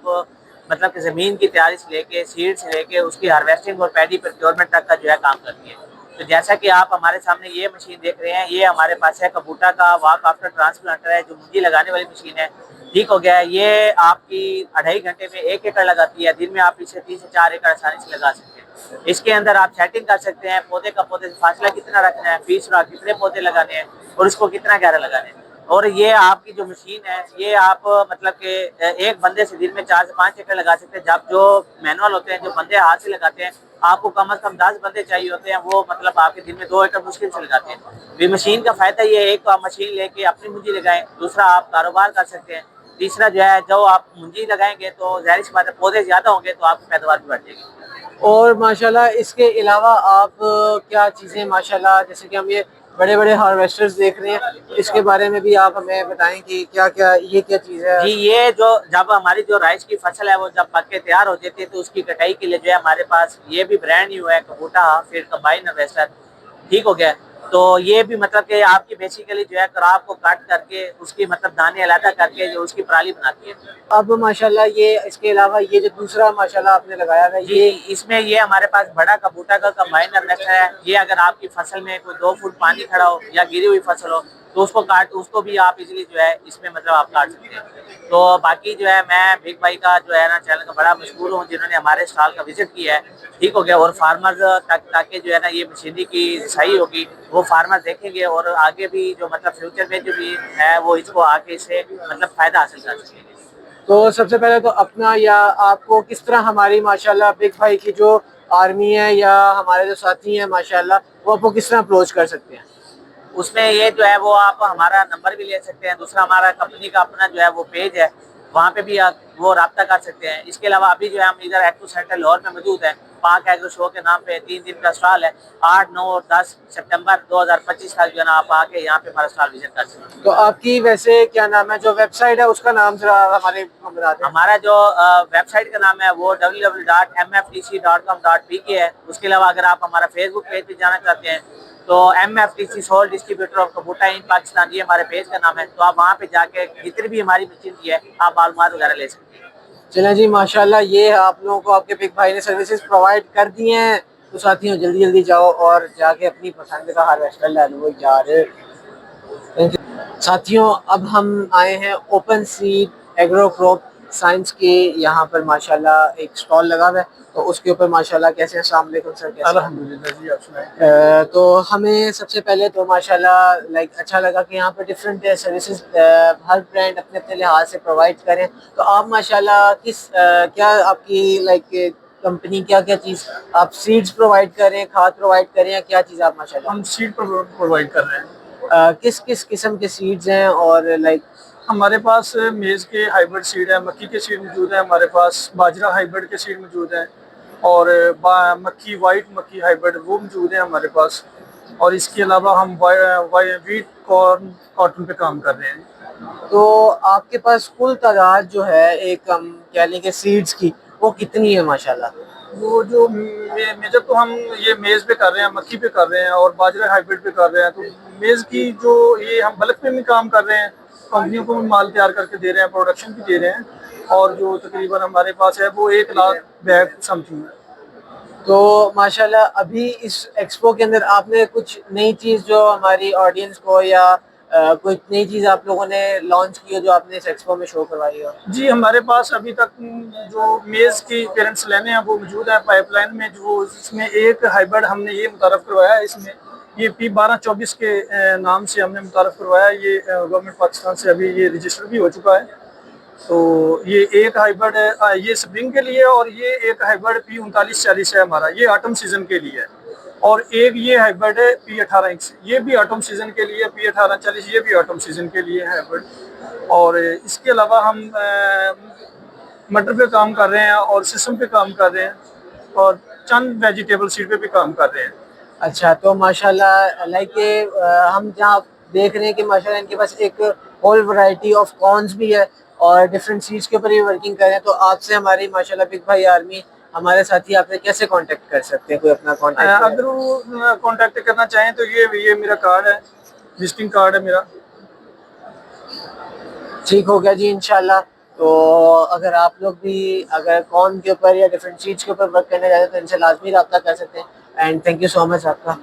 [SPEAKER 6] मतलब कि ज़मीन की तैयारी से लेके सीड से लेके उसकी हार्वेस्टिंग और पैडी प्रोक्योरमेंट तक का जो है काम करती है। तो जैसा कि आप हमारे सामने ये मशीन देख रहे हैं, ये हमारे पास है कबूटा का वॉक आफ्टर ट्रांसप्लांटर है, जो मुंजी लगाने वाली मशीन है। ठीक हो गया, ये आपकी 2.5 घंटे में 1 एकड़ लगाती है। दिन में आप इसे 3 से 4 एकड़ आसानी से लगा सकते हैं। इसके अंदर आप सेटिंग कर सकते हैं, पौधे का पौधे से फासला कितना रखना है, 20 रात कितने पौधे लगाने हैं और उसको कितना गहरा लगाने हैं। और ये आपकी जो मशीन है, ये आप मतलब कि एक बंदे से दिन में 4 से 5 एकड़ लगा सकते हैं। जब जो मैनुअल होते हैं, जो बंदे हाथ से लगाते हैं, आपको कम से कम 10 बंदे चाहिए होते हैं, वो मतलब आपके दिन में 2 एकड़ मुश्किल से लगाते हैं। ये मशीन का फायदा ये है, एक तो आप मशीन लेके अपनी मुंजी लगाएं, दूसरा आप कारोबार कर सकते हैं, तीसरा जो है जो आप मुंजी लगाएंगे तो ज़ाहिर सी बात है पौधे ज़्यादा होंगे तो आपकी पैदावार भी बढ़ जाएगी।
[SPEAKER 1] और माशाल्लाह इसके अलावा आप क्या चीज़ें माशाल्लाह, जैसे कि हम ये बड़े बड़े हार्वेस्टर्स देख रहे हैं, इसके बारे में भी आप हमें बताएं कि क्या क्या ये क्या चीज़ है।
[SPEAKER 6] जी, ये जो जब हमारी जो राइस की फसल है वो जब पक के तैयार हो जाती है तो उसकी कटाई के लिए जो है हमारे पास ये भी ब्रांड न्यू है कबूटा फिर कंबाइन हार्वेस्टर। ठीक हो गया, तो ये भी मतलब कि आपकी बेसिकली जो है क्राप को काट करके उसकी मतलब दाने अलग करके जो उसकी पराली बनाती है।
[SPEAKER 1] अब माशाल्लाह ये इसके अलावा ये जो दूसरा माशाल्लाह आपने लगाया है
[SPEAKER 6] जी, इसमें ये हमारे पास बड़ा कबूटा का कंबाइन हार्वेस्टर है। ये अगर आपकी फसल में कोई 2 फुट पानी खड़ा हो या गिरी हुई फसल हो तो उसको भी आप इजीली जो है इसमें मतलब आप काट सकते हैं। तो बाकी जो है मैं बिग भाई का जो है ना चैनल का बड़ा मशहूर हूँ, जिन्होंने हमारे स्टॉल का विजिट किया है। ठीक हो गया, और फार्मर्स तक ताकि जो है ना ये मशीनरी की सही होगी वो फार्मर देखेंगे और आगे भी जो मतलब फ्यूचर में जो भी है वो इसको आगे इससे मतलब फायदा हासिल कर सकेंगे।
[SPEAKER 1] तो सबसे पहले तो अपना या आपको किस तरह हमारी माशाल्लाह बिग भाई की जो आर्मी है या हमारे जो साथी हैं माशाल्लाह, वो आपको किस तरह अप्रोच कर सकते हैं?
[SPEAKER 6] उसमें ये जो है वो आप हमारा नंबर भी ले सकते हैं। दूसरा हमारा कंपनी का अपना जो है वो पेज है, वहाँ पे भी आप वो रब्ता कर सकते हैं। इसके अलावा अभी जो है हम इधर एक्टू सेंटर लाहौर में मौजूद है, पाक एग्रो शो के नाम पे 3 दिन का स्टॉल है। 8, 9 और 10 सितंबर 2025 तक जो है ना आप आके यहाँ पे हमारा स्टॉल विजिट कर सकते हैं।
[SPEAKER 1] तो आपकी वैसे क्या नाम है, जो वेबसाइट है उसका नाम जरा हमारे बता दें।
[SPEAKER 6] हमारा जो वेबसाइट का नाम है वो www.mftc.com.pk है। उसके अलावा अगर आप हमारा फेसबुक पेज पे जाना चाहते हैं तो MFTC सोल डिस्ट्रीब्यूटर ऑफ कबूटा इन पाकिस्तान, ये हमारे पेज का नाम है। तो आप वहाँ पे जाके जितनी भी हमारी मशीन की है आप मालूमात वगैरह ले सकते हैं।
[SPEAKER 1] चलें जी, माशाल्लाह ये आप लोगों को आपके बिग भाई ने सर्विसेज प्रोवाइड कर दी हैं। तो साथियों जल्दी जल्दी जाओ और जाके अपनी पसंद का हार्वेस्टर ले लो यार। साथियों अब हम आए हैं open seed agro crop science के यहाँ पर माशाल्लाह एक स्टॉल लगा हुआ है, तो उसके ऊपर माशाल्लाह कैसे हैं? अस्सलाम वालेकुम सर, कैसे हैं?
[SPEAKER 3] अल्हम्दुलिल्लाह जी, आप सुनाएं।
[SPEAKER 1] तो हमें सबसे पहले तो माशाल्लाह अच्छा लगा कि यहाँ पर डिफरेंट सर्विसेज हर ब्रांड अपने अपने लिहाज से प्रोवाइड करें। तो आप माशाल्लाह क्या आपकी कंपनी क्या क्या चीज़ आप सीड्स प्रोवाइड करें, खाद प्रोवाइड करें, या क्या चीज़ आप माशाल्लाह
[SPEAKER 3] हम सीड प्रोवाइड कर रहे हैं।
[SPEAKER 1] किस किस किस्म के सीड्स हैं? और
[SPEAKER 3] हमारे पास मेज़ के हाइब्रिड सीड है, मक्की के सीड मौजूद है, हमारे पास बाजरा हाइब्रिड के सीड मौजूद हैं, और मक्की वाइट मक्की हाइब्रिड वो मौजूद है हमारे पास। और इसके अलावा हम वीट कॉर्न कॉटन पे काम कर रहे हैं।
[SPEAKER 1] तो आपके पास कुल तादाद जो है एक हम कह लें कि सीड्स की, वो कितनी है माशाल्लाह?
[SPEAKER 3] वो जो मेजर तो हम ये मेज़ पे कर रहे हैं, मक्की पे कर रहे हैं और बाजरा हाइब्रिड पे कर रहे हैं। तो मेज़ की जो ये हम बल्क पे भी काम कर रहे हैं, कंपनियों को भी माल तैयार करके दे रहे हैं, प्रोडक्शन भी दे रहे हैं, और जो तकरीबन हमारे पास है वो 1 लाख बैग समथिंग है।
[SPEAKER 1] तो माशाल्लाह अभी इस एक्सपो के अंदर आपने कुछ नई चीज़ जो हमारी ऑडियंस को या कुछ नई चीज़ आप लोगों ने लॉन्च की हो जो आपने इस एक्सपो में शो करवाई हो? जी,
[SPEAKER 3] हमारे पास अभी तक जो मेज़ की पेरेंट्स लेने हैं वो मौजूद है पाइपलाइन में। जो इसमें एक हाइब्रिड हमने ये मुतारफ़ करवाया है, इसमें ये P1224 के नाम से हमने मुतारफ़ करवाया। ये गवर्नमेंट पाकिस्तान से अभी ये रजिस्टर भी हो चुका है। तो ये एक हाइब्रिड है, ये स्प्रिंग के लिए, और ये एक हाइब्रिड P3940 है हमारा, ये ऑटम सीजन के लिए है। और एक ये हाइब्रिड है P18X, ये भी ऑटम सीजन के लिए, P1840 ये भी ऑटम सीजन के लिए हाइब्रिड। और इसके अलावा हम मटर पे काम कर रहे हैं और सिस्टम पे काम कर रहे हैं और चंद वेजिटेबल सीड पे भी काम कर रहे हैं।
[SPEAKER 1] अच्छा, तो माशाल्लाह हम जहाँ देख रहे हैं कि माशाल्लाह इनके पास एक होल वैरायटी ऑफ कॉर्न्स भी है और डिफरेंट सीड्स के ऊपर भी वर्किंग कर रहे हैं। तो आपसे हमारी माशाल्लाह बिग भाई आर्मी हमारे साथी आपसे कैसे कांटेक्ट कर सकते हैं? कोई अपना कांटेक्ट
[SPEAKER 3] अगर वो कांटेक्ट करना चाहें तो ये मेरा कार्ड है, विजिटिंग कार्ड है मेरा।
[SPEAKER 1] ठीक हो गया जी, इंशाल्लाह। तो अगर आप लोग भी अगर कॉर्न के ऊपर या डिफरेंट सीड्स के ऊपर वर्क करने जाते हैं तो इनसे लाजमी रब्ता कर सकते हैं। And thank you so much आपका।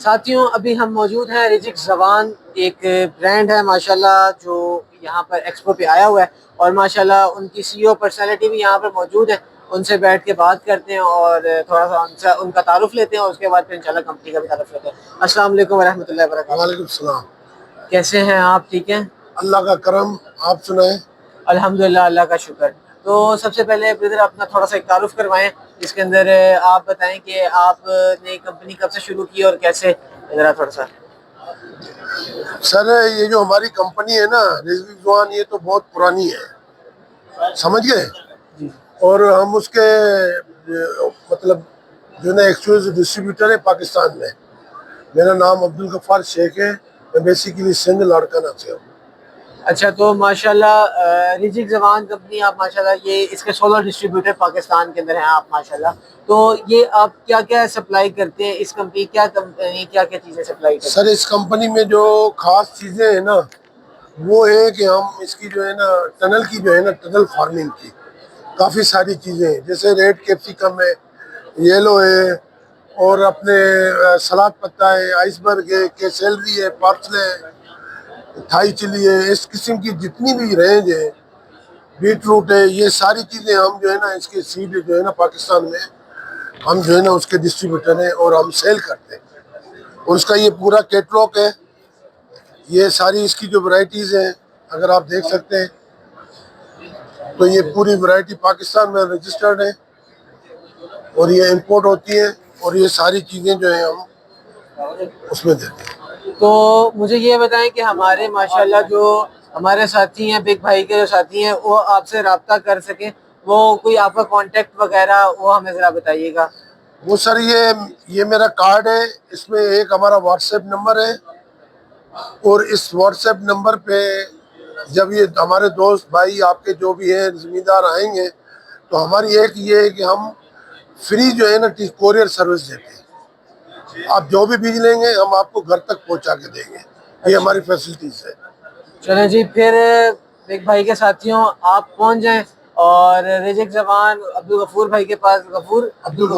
[SPEAKER 1] साथियों अभी हम मौजूद हैं रिजिक जबान, एक ब्रांड है माशाल्लाह जो यहाँ पर एक्सपो पे आया हुआ है, और माशाल्लाह उनकी सीईओ पर्सनालिटी भी यहाँ पर मौजूद है। उनसे बैठ के बात करते हैं और थोड़ा सा उनसे उनका तारुफ लेते हैं, और उसके बाद फिर इंशाल्लाह कंपनी का भी तारुफ लेते हैं। अस्सलाम वालेकुम वरहमतुल्लाहि वबरकातुहू।
[SPEAKER 7] वालेकुम सलाम।
[SPEAKER 1] कैसे हैं आप? ठीक हैं?
[SPEAKER 7] अल्लाह का करम, आप सुनाएं।
[SPEAKER 1] अल्हम्दुलिल्लाह, अल्लाह का शुक्र। तो सबसे पहले ब्रदर अपना थोड़ा सा एक तारुफ करवाएं, जिसके अंदर आप बताएं कि आपने कंपनी कब से शुरू की और कैसे, ज़रा थोड़ा सा।
[SPEAKER 7] सर ये जो हमारी कंपनी है ना रिजवी जवान, ये तो बहुत पुरानी है, समझ गए। और हम उसके मतलब जो ना एक्सक्लूसिव डिस्ट्रीब्यूटर है पाकिस्तान में। मेरा नाम अब्दुल गफ्फार शेख है, मैं बेसिकली सिंध लाड़काना से हूँ।
[SPEAKER 1] अच्छा, तो माशाल्लाह रिजिक जबान कंपनी आप माशाल्लाह ये इसके 16 डिस्ट्रीब्यूटर पाकिस्तान के अंदर हैं आप माशाल्लाह। तो ये आप क्या क्या सप्लाई करते हैं? इस कंपनी क्या चीज़ें सप्लाई करते हैं?
[SPEAKER 7] सर इस कंपनी में जो खास चीज़ें हैं ना वो है कि हम इसकी जो है ना टनल की जो है ना टनल फार्मिंग की काफ़ी सारी चीज़ें हैं, जैसे रेड कैप्सिकम है, येलो है, और अपने सलाद पत्ता है, आइसबर्ग है, केसलरी है, पार्सले है, थाई चिली है, इस किस्म की जितनी भी रेंज है, बीट रूट है, ये सारी चीज़ें हम जो है ना इसके सीड जो है ना पाकिस्तान में हम जो है ना उसके डिस्ट्रीब्यूटर हैं और हम सेल करते हैं। और उसका ये पूरा कैटलॉग है, ये सारी इसकी जो वैरायटीज़ हैं अगर आप देख सकते हैं, तो ये पूरी वैरायटी पाकिस्तान में रजिस्टर्ड है और ये इंपोर्ट होती है, और ये सारी चीज़ें जो हैं हम उसमें देते हैं।
[SPEAKER 1] तो मुझे ये बताएं कि हमारे माशाल्लाह जो हमारे साथी हैं, बिग भाई के जो साथी हैं, वो आपसे रब्ता कर सकें, वो कोई आपका कांटेक्ट वगैरह वो हमें ज़रा बताइएगा।
[SPEAKER 7] वो सर ये मेरा कार्ड है, इसमें एक हमारा व्हाट्सएप नंबर है, और इस व्हाट्सएप नंबर पे जब ये हमारे दोस्त भाई आपके जो भी हैं ज़िम्मेदार आएंगे, तो हमारी एक ये है कि हम फ्री जो है ना कोरियर सर्विस देते हैं। आप जो भी बीज लेंगे हम आपको घर तक पहुंचा के देंगे, ये हमारी फैसिलिटीज है।
[SPEAKER 1] चलें जी, फिर बिग भाई के साथियों आप पहुंच जाएं और रिजिक जबान अब्दुल गफूर भाई के पास, अब्दुल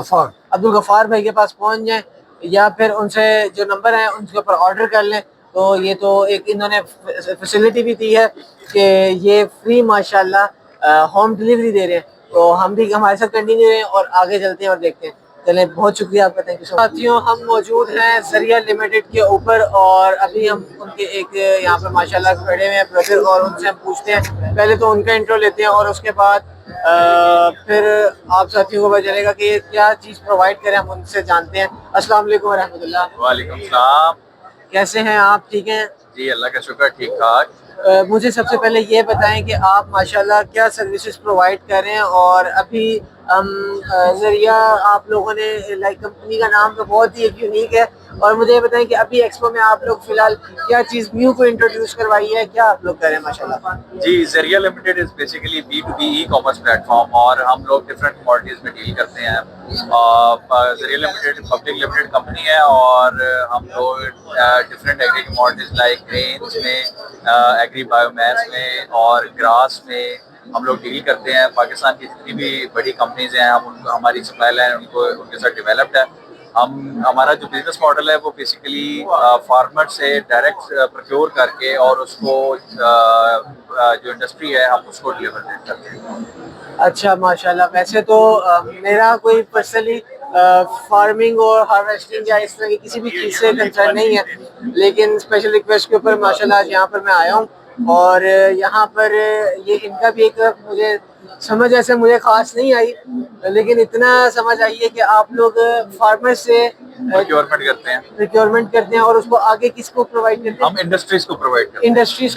[SPEAKER 1] गफ्फार भाई के पास पहुंच जाएं, या फिर उनसे जो नंबर है उनके ऊपर ऑर्डर कर लें। तो ये तो एक इन्होंने फैसिलिटी भी दी है कि ये फ्री माशाल्लाह होम डिलीवरी दे रहे हैं। तो हम भी हमारे साथ कंटिन्यू रहें और आगे चलते हैं और देखते हैं। चलें, बहुत शुक्रिया आपका, थैंक यू सो मच। साथियों हम मौजूद हैं ज़रिया लिमिटेड के ऊपर, और अभी हम उनके एक यहाँ पर माशाल्लाह खड़े हुए हैं ब्रदर, और उनसे हम पूछते हैं, पहले तो उनका इंट्रो लेते हैं और उसके बाद फिर आप साथियों को पता चलेगा कि क्या चीज़ प्रोवाइड करें, हम उनसे जानते हैं। अस्सलाम वालेकुम रहमतुल्लाह।
[SPEAKER 5] वालेकुम सलाम।
[SPEAKER 1] कैसे हैं आप? ठीक हैं
[SPEAKER 5] जी अल्लाह का शुक्र, ठीक ठाक।
[SPEAKER 1] मुझे सबसे पहले ये बताएं कि आप माशाल्लाह क्या सर्विसेज प्रोवाइड कर रहे हैं, और अभी हम ज़रिया आप लोगों ने लाइक कंपनी का नाम तो बहुत ही एक यूनिक है, और मुझे ये बताएं कि अभी एक्सपो में आप लोग फिलहाल क्या चीज़ न्यू को इंट्रोड्यूस करवाई है, क्या आप लोग कर रहे हैं माशाल्लाह?
[SPEAKER 5] जी ज़रिया limited is basically B2B e commerce platform, और हम लोग डिफरेंट कमोडिटीज़ में डील करते हैं। ज़रिया लिमिटेड पब्लिक लिमिटेड कंपनी है, और हम लोग different agri commodities like grains में, एग्री बायोमास में और ग्रास में हम लोग डील करते हैं। पाकिस्तान की जितनी भी बड़ी कंपनीज हैं, हम उनको हमारी सप्लाई लाइन उनके साथ डेवलप्ड है। हमारा जो बिजनेस मॉडल है वो बेसिकली फार्मर से डायरेक्ट प्रोक्योर करके और उसको जो इंडस्ट्री है हम उसको डिलीवर करते हैं।
[SPEAKER 1] अच्छा माशाल्लाह। वैसे तो मेरा कोई पर्सनली फार्मिंग और हार्वेस्टिंग या इस तरह की किसी भी चीज़ से कंसर्न नहीं है, लेकिन स्पेशल रिक्वेस्ट के ऊपर माशाल्लाह आज यहाँ पर मैं आया हूँ, और यहाँ पर ये इनका भी एक मुझे समझ ऐसे मुझे खास नहीं आई, लेकिन इतना समझ आई है कि आप लोग फार्मर से रिक्वायरमेंट करते हैं और उसको आगे किसको प्रोवाइड करते हैं?
[SPEAKER 5] हम इंडस्ट्रीज को प्रोवाइड करते हैं,
[SPEAKER 1] इंडस्ट्रीज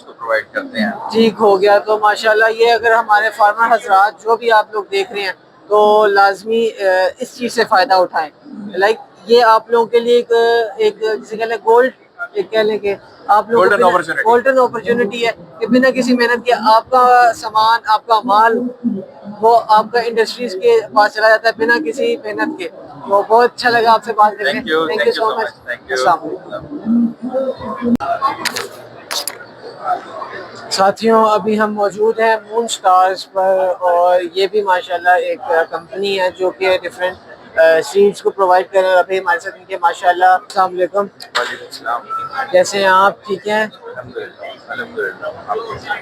[SPEAKER 5] को प्रोवाइड करते हैं।
[SPEAKER 1] ठीक हो गया। तो माशाल्लाह ये अगर हमारे फार्मर हजरात जो भी आप लोग देख रहे हैं तो लाजमी इस चीज़ से फ़ायदा उठाएं। लाइक ये आप लोगों के लिए एक जिसे कह लें गोल्ड, एक कह लें कि आप लोग गोल्डन अपॉर्चुनिटी है कि बिना किसी मेहनत के आपका सामान, आपका माल वो आपका इंडस्ट्रीज के पास चला जाता है बिना किसी मेहनत के। तो बहुत अच्छा लगा आपसे बात करके, थैंक यू सो मच। साथियों अभी हम मौजूद हैं मून स्टार्स पर, और ये भी माशाल्लाह एक कंपनी है जो कि डिफरेंट सीड्स को प्रोवाइड कर रहे हैं। अभी हमारे साथ इनके माशाल्लाह। अस्सलाम वालेकुम। कैसे हैं आप? ठीक हैं?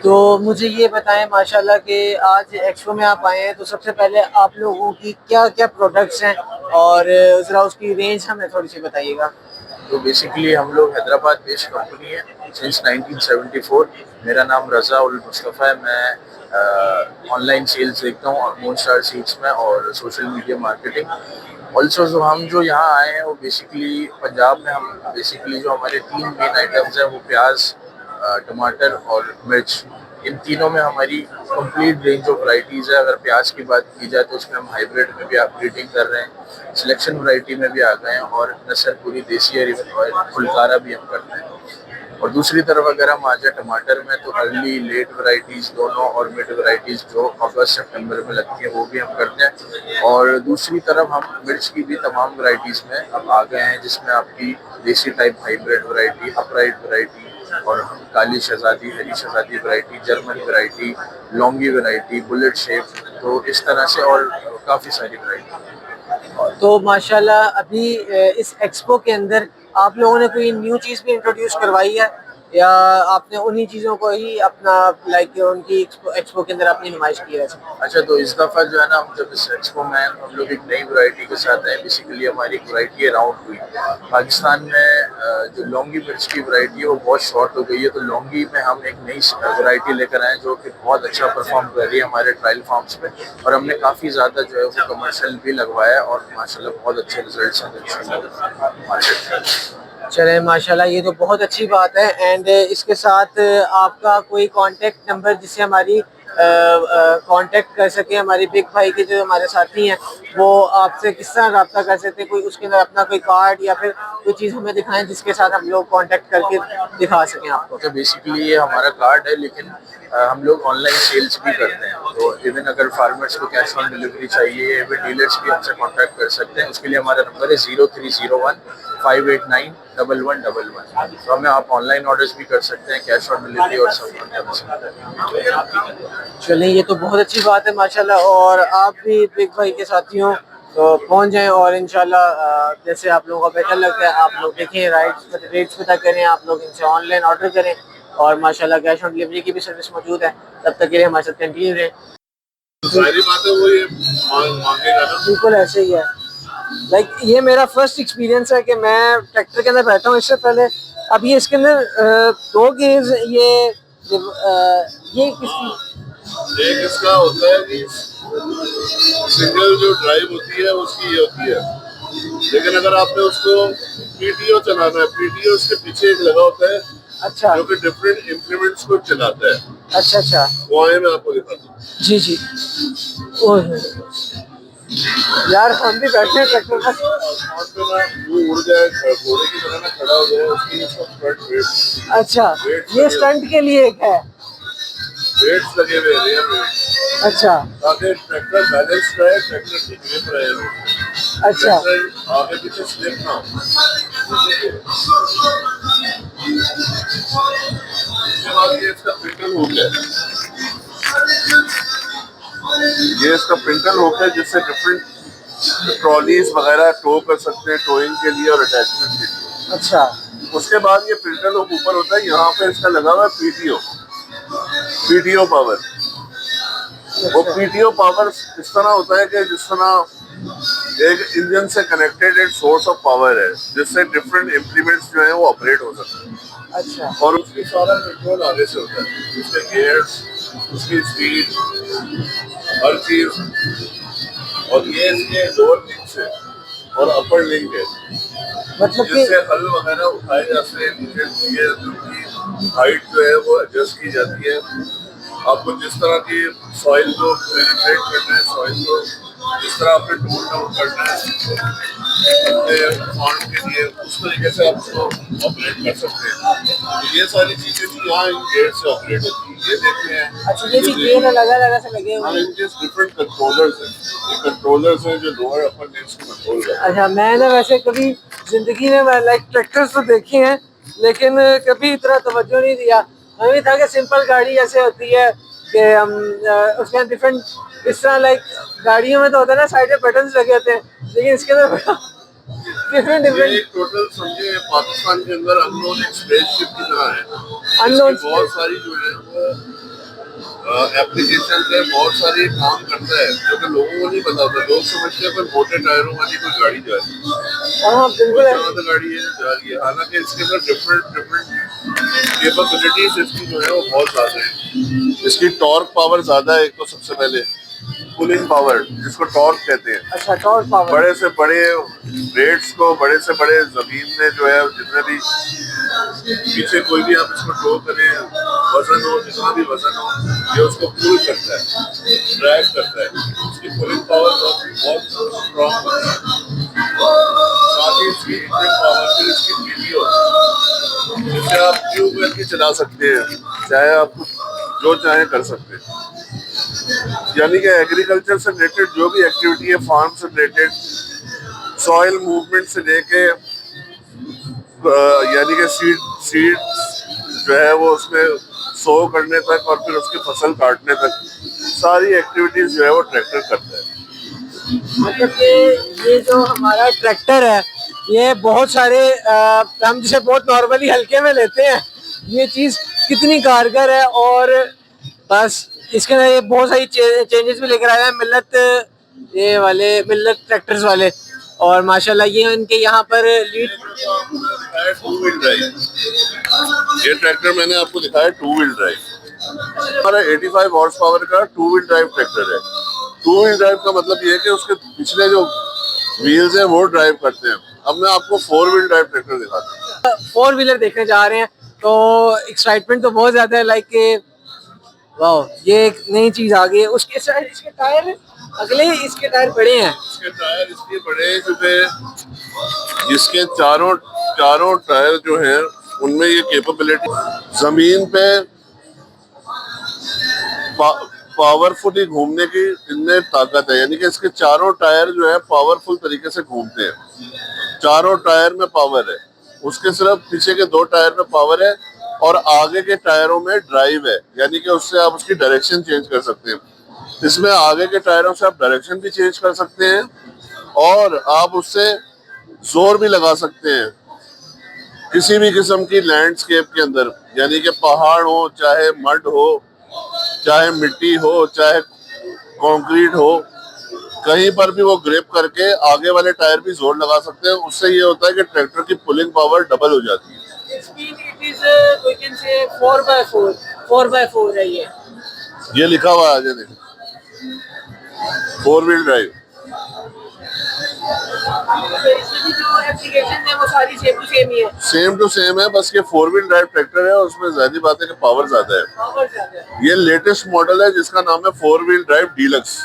[SPEAKER 1] तो मुझे ये बताएं माशाल्लाह कि आज एक्सपो में आप आए हैं, तो सबसे पहले आप लोगों की क्या क्या प्रोडक्ट्स हैं और ज़रा उसकी रेंज हमें थोड़ी सी बताइएगा।
[SPEAKER 8] तो बेसिकली हम लोग हैदराबाद बेस्ड कंपनी है सिंस 1974। मेरा नाम रज़ा उल मुस्तफ़ा है। मैं ऑनलाइन सेल्स देखता हूँ मून स्टार सीड्स में और सोशल मीडिया मार्केटिंग। ऑल्सो जो हम जो यहाँ आए हैं वो बेसिकली पंजाब में हम बेसिकली जो हमारे 3 मेन आइटम्स हैं वो प्याज, टमाटर और मिर्च, इन तीनों में हमारी कंप्लीट रेंज ऑफ वैरायटीज़ है। अगर प्याज की बात की जाए तो उसमें हम हाइब्रिड में भी अपग्रेडिंग कर रहे हैं, सिलेक्शन वैरायटी में भी आ गए हैं और नसर पूरी देसी और फुलकारा भी हम करते हैं। और दूसरी तरफ अगर हम आ जाए टमाटर में तो अर्ली लेट वैरायटीज़ दोनों और मिड वैरायटीज़ जो अगस्त सितंबर में लगती हैं वो भी हम करते हैं। और दूसरी तरफ हम मिर्च की भी तमाम वैरायटीज़ में अब आ गए हैं, जिसमें आपकी देसी type hybrid variety, upright variety और काली शहजादी, हरी शहजादी variety, German variety, Longi variety, bullet shape, तो इस तरह से और काफ़ी सारी वैरायटी।
[SPEAKER 1] तो माशाल्लाह अभी इस एक्सपो के अंदर आप लोगों ने कोई न्यू चीज़ भी इंट्रोड्यूस करवाई है या आपने उन्हीं चीज़ों को ही अपना लाइक उनकी एक्सपो के अंदर अपनी नुमाइश की है?
[SPEAKER 8] अच्छा, तो इस दफ़ा जो है ना हम जब इस एक्सपो में हम लोग एक नई वैरायटी के साथ आए। बेसिकली हमारी एक वैरायटी है राउंड हुई। पाकिस्तान में जो लौंगी मिर्च की वैरायटी है वो बहुत शॉर्ट हो गई है, तो लौंगी में हम एक नई वैरायटी लेकर आए जो कि बहुत अच्छा परफॉर्म कर रही है हमारे ट्रायल फार्म्स में। और हमने काफ़ी ज़्यादा जो है वो कमर्शियल भी लगवाया और माशाल्लाह बहुत अच्छे रिजल्ट्स हैं।
[SPEAKER 1] चले माशाल्लाह, ये तो बहुत अच्छी बात है। एंड इसके साथ आपका कोई कांटेक्ट नंबर जिससे हमारी कांटेक्ट कर सके हमारे बिग भाई के जो हमारे साथी हैं वो आपसे किस तरह रब्ता कर सकते हैं? कोई उसके अंदर अपना कोई कार्ड या फिर कोई चीज़ हमें दिखाएं जिसके साथ हम लोग कांटेक्ट करके दिखा सकें आपको।
[SPEAKER 8] तो बेसिकली ये हमारा कार्ड है, लेकिन हम लोग ऑनलाइन सेल्स भी करते हैं। तो इवन अगर फार्मर्स को कैश ऑन डिलीवरी चाहिए या फिर डीलर्स भी हमसे कांटेक्ट कर सकते हैं। उसके लिए हमारा नंबर है 0301 589 1111। तो हमें आप ऑनलाइन ऑर्डर्स भी कर सकते हैं, कैश ऑन डिलीवरी और सब कर सकते हैं।
[SPEAKER 1] चलिए, ये तो बहुत अच्छी बात है माशाल्लाह। और आप भी बिग भाई के साथी हों तो पहुंच जाएं और इंशाल्लाह जैसे आप लोगों को बेहतर लगता है आप लोग देखें, रेट्स पता करें, आप लोग इनसे ऑनलाइन ऑर्डर करें और माशाल्लाह कैश ऑन डिलीवरी की भी सर्विस मौजूद है। तब तक के लिए हमारे साथ कंटिन्यू रहें।
[SPEAKER 9] सारी बातें वो ये मांगेगा ना।
[SPEAKER 1] बिल्कुल ऐसे ही है। लाइक ये मेरा फर्स्ट एक्सपीरियंस है कि मैं ट्रैक्टर के अंदर बैठा हूँ। इससे पहले अभी इसके अंदर 2 गेयर्स ये किसकी
[SPEAKER 9] एक इसका होता है कि सिंगल जो ड्राइव होती है उसकी ये होती है, लेकिन अगर आपने उसको पीटीओ चलाना है, पीटीओ उसके पीछे एक लगा होता है।
[SPEAKER 1] अच्छा,
[SPEAKER 9] जो कि डिफरेंट इम्प्लीमेंट्स को चलाता है।
[SPEAKER 1] अच्छा अच्छा,
[SPEAKER 9] वो आए मैं आपको दिखाता हूँ।
[SPEAKER 1] जी जी। ओह यार, हम भी बैठे हैं ट्रैक्टर पर।
[SPEAKER 9] वो उड़ जाए घोड़े की तरह ना खड़ा हो जाए, उसकी फ्रंट वेट।
[SPEAKER 1] अच्छा, ये स्टंट के लिए एक है।
[SPEAKER 9] वेट्स लगे हुए हैं रियर वेट्स,
[SPEAKER 1] अच्छा
[SPEAKER 9] ताकि ट्रैक्टर बैलेंस रहे, ट्रैक्टर की ग्रिप रहे,
[SPEAKER 1] अच्छा,
[SPEAKER 9] ट्रैक्टर आगे पीछे स्लिप ना हो। ये इसका प्रिंटल हुक है, ये इसका प्रिंटल हुक है जिससे डिफरेंट ट्रॉलीज वगैरह टो कर सकते हैं, टोइंग के लिए और अटैचमेंट के लिए।
[SPEAKER 1] अच्छा,
[SPEAKER 9] उसके बाद ये प्रिंटल हुक ऊपर होता है, यहाँ पे इसका लगा हुआ है पीटीओ, पीटीओ पावर। वो पीटीओ पावर इस तरह होता है कि जिस तरह एक इंजन से कनेक्टेड एक सोर्स ऑफ पावर है जिससे डिफरेंट इम्प्लीमेंट्स जो है वो ऑपरेट हो सकते हैं।
[SPEAKER 1] अच्छा,
[SPEAKER 9] और उसकी सारा कंट्रोल आगे से होता है, उसके गियर्स, उसकी स्पीड, हर चीज। और ये इसके लोअर लिंक है और अपर लिंक है,
[SPEAKER 1] मतलब कि
[SPEAKER 9] जिससे हल वगैरह उठाए जाते हैं, नीचे की हाइट जो है वो एडजस्ट की जाती है। आपको जिस तरह की सॉइल को पेनिट्रेट करना है, सॉइल को जिस तरह आपने टूल डाउन करना है अपने फार्म के लिए, उस तरीके से आप उसको ऑपरेट कर सकते हैं। तो ये सारी चीजें भी यहाँ इन गेयर से ऑपरेट होती है। ये देखते हैं,
[SPEAKER 1] अच्छा, ये भी गेयर अलग-अलग से लगे हुए हैं।
[SPEAKER 9] इनके डिफरेंट कंट्रोलर्स हैं, ये कंट्रोलर्स हैं जो लोअर अपर लिम्स को कंट्रोल करते हैं।
[SPEAKER 1] अच्छा, मैंने वैसे कभी जिंदगी में लाइक ट्रैक्टर्स तो देखे हैं लेकिन कभी इतना तवज्जो नहीं दिया। हमें था कि सिंपल गाड़ी ऐसे होती है कि हम उसके डिफरेंट इस तरह लाइक गाड़ियों में तो होता है ना साइड में बटन्स लगे होते हैं, लेकिन इसके अंदर डिफरेंट
[SPEAKER 9] ये
[SPEAKER 1] डिफरेंट
[SPEAKER 9] एक टोटल समझे पाकिस्तान के अंदर अननोन एक स्पेसशिप की तरह है।
[SPEAKER 1] Unknown
[SPEAKER 9] इसकी बहुत सारी जो है वो एप्लीकेशन है, बहुत सारी काम करता है जो कि लोगों को नहीं पता होता। लोग समझते हैं कोई मोटे टायरों वाली कोई गाड़ी जा रही है,
[SPEAKER 1] हाँ बिल्कुल है।
[SPEAKER 9] शांत गाड़ी है जा रही है, हालांकि इसके अंदर डिफरेंट डिफरेंट कैपेबिलिटीज इसकी जो है वो बहुत ज्यादा है। इसकी टॉर्क पावर ज्यादा है, एक तो सबसे पहले पुलिंग पावर जिसको टॉर्क कहते हैं।
[SPEAKER 1] अच्छा टॉर्क पावर।
[SPEAKER 9] बड़े से बड़े रेट्स को, बड़े से बड़े जमीन में जो है जितने भी पीछे कोई भी आप इसको टो करें, वजन हो जितना भी वजन हो, ये उसको पुल करता है, ड्रैग करता है। इसकी पुलिंग पावर बहुत स्ट्रॉन्ग होती है। साथ ही इसकी इंजन पावर, फिर इसकी वीडियो जिसे आप ट्यूब करके चला सकते हैं, चाहे आप जो चाहे कर सकते हैं। यानी कि एग्रीकल्चर से रिलेटेड जो भी एक्टिविटी है, फार्म से रिलेटेड, सॉइल मूवमेंट से लेके यानी कि सीड जो है वो उसमें सो करने तक और फिर उसकी फसल काटने तक सारी एक्टिविटीज जो है वो ट्रैक्टर करता है।
[SPEAKER 1] मतलब कि ये जो हमारा ट्रैक्टर है ये बहुत सारे हम जिसे बहुत नॉर्मली हल्के में लेते हैं, ये चीज़ कितनी कारगर है। और बस इसके अंदर ये बहुत सारी चेंजेस भी लेकर आया है मिल्लत, ये वाले मिल्लत ट्रैक्टर्स वाले। और माशाल्लाह ये इनके यहाँ पर लीड
[SPEAKER 9] टू व्हील ड्राइव, ये ट्रैक्टर मैंने आपको दिखाया टू व्हील ड्राइव। हमारा 85 हॉर्स पावर का टू व्हील ड्राइव ट्रैक्टर है। टू व्हील ड्राइव का मतलब ये है कि उसके पिछले जो व्हील्स हैं वो ड्राइव करते हैं। अब मैं आपको फोर व्हील ड्राइव ट्रैक्टर दिखाता हूँ।
[SPEAKER 1] फोर व्हीलर देखने जा रहे हैं तो एक्साइटमेंट तो बहुत ज्यादा है। लाइक वाह, ये एक नई चीज आ गई है। उसके साथ इसके टायर अगले, इसके टायर बड़े हैं।
[SPEAKER 9] इसके टायर इसलिए बड़े हैं क्योंकि इसके चारों टायर जो हैं उनमें ये कैपेबिलिटी जमीन पे पावरफुली घूमने की इनमें ताकत है। यानी कि इसके चारों टायर जो है पावरफुल तरीके से घूमते हैं। चारों टायर में पावर है, उसके सिर्फ पीछे के दो टायर में पावर है और आगे के टायरों में ड्राइव है, यानी कि उससे आप उसकी डायरेक्शन चेंज कर सकते हैं। इसमें आगे के टायरों से आप डायरेक्शन भी चेंज कर सकते हैं और आप उससे जोर भी लगा सकते हैं किसी भी किस्म की लैंडस्केप के अंदर, यानी कि पहाड़ हो, चाहे मड हो, चाहे मिट्टी हो, चाहे कंक्रीट हो, कहीं पर भी वो ग्रिप करके आगे वाले टायर भी जोर लगा सकते हैं। उससे ये होता है कि ट्रैक्टर की पुलिंग पावर डबल हो जाती है।
[SPEAKER 1] फोर है
[SPEAKER 9] ये लिखा हुआ है आगे देखो, four wheel drive. Same to same है, बस ये फोर व्हील ड्राइव ट्रैक्टर है और उसमें ज्यादा बात है कि पावर ज्यादा है। ये लेटेस्ट मॉडल है जिसका नाम है four wheel drive deluxe.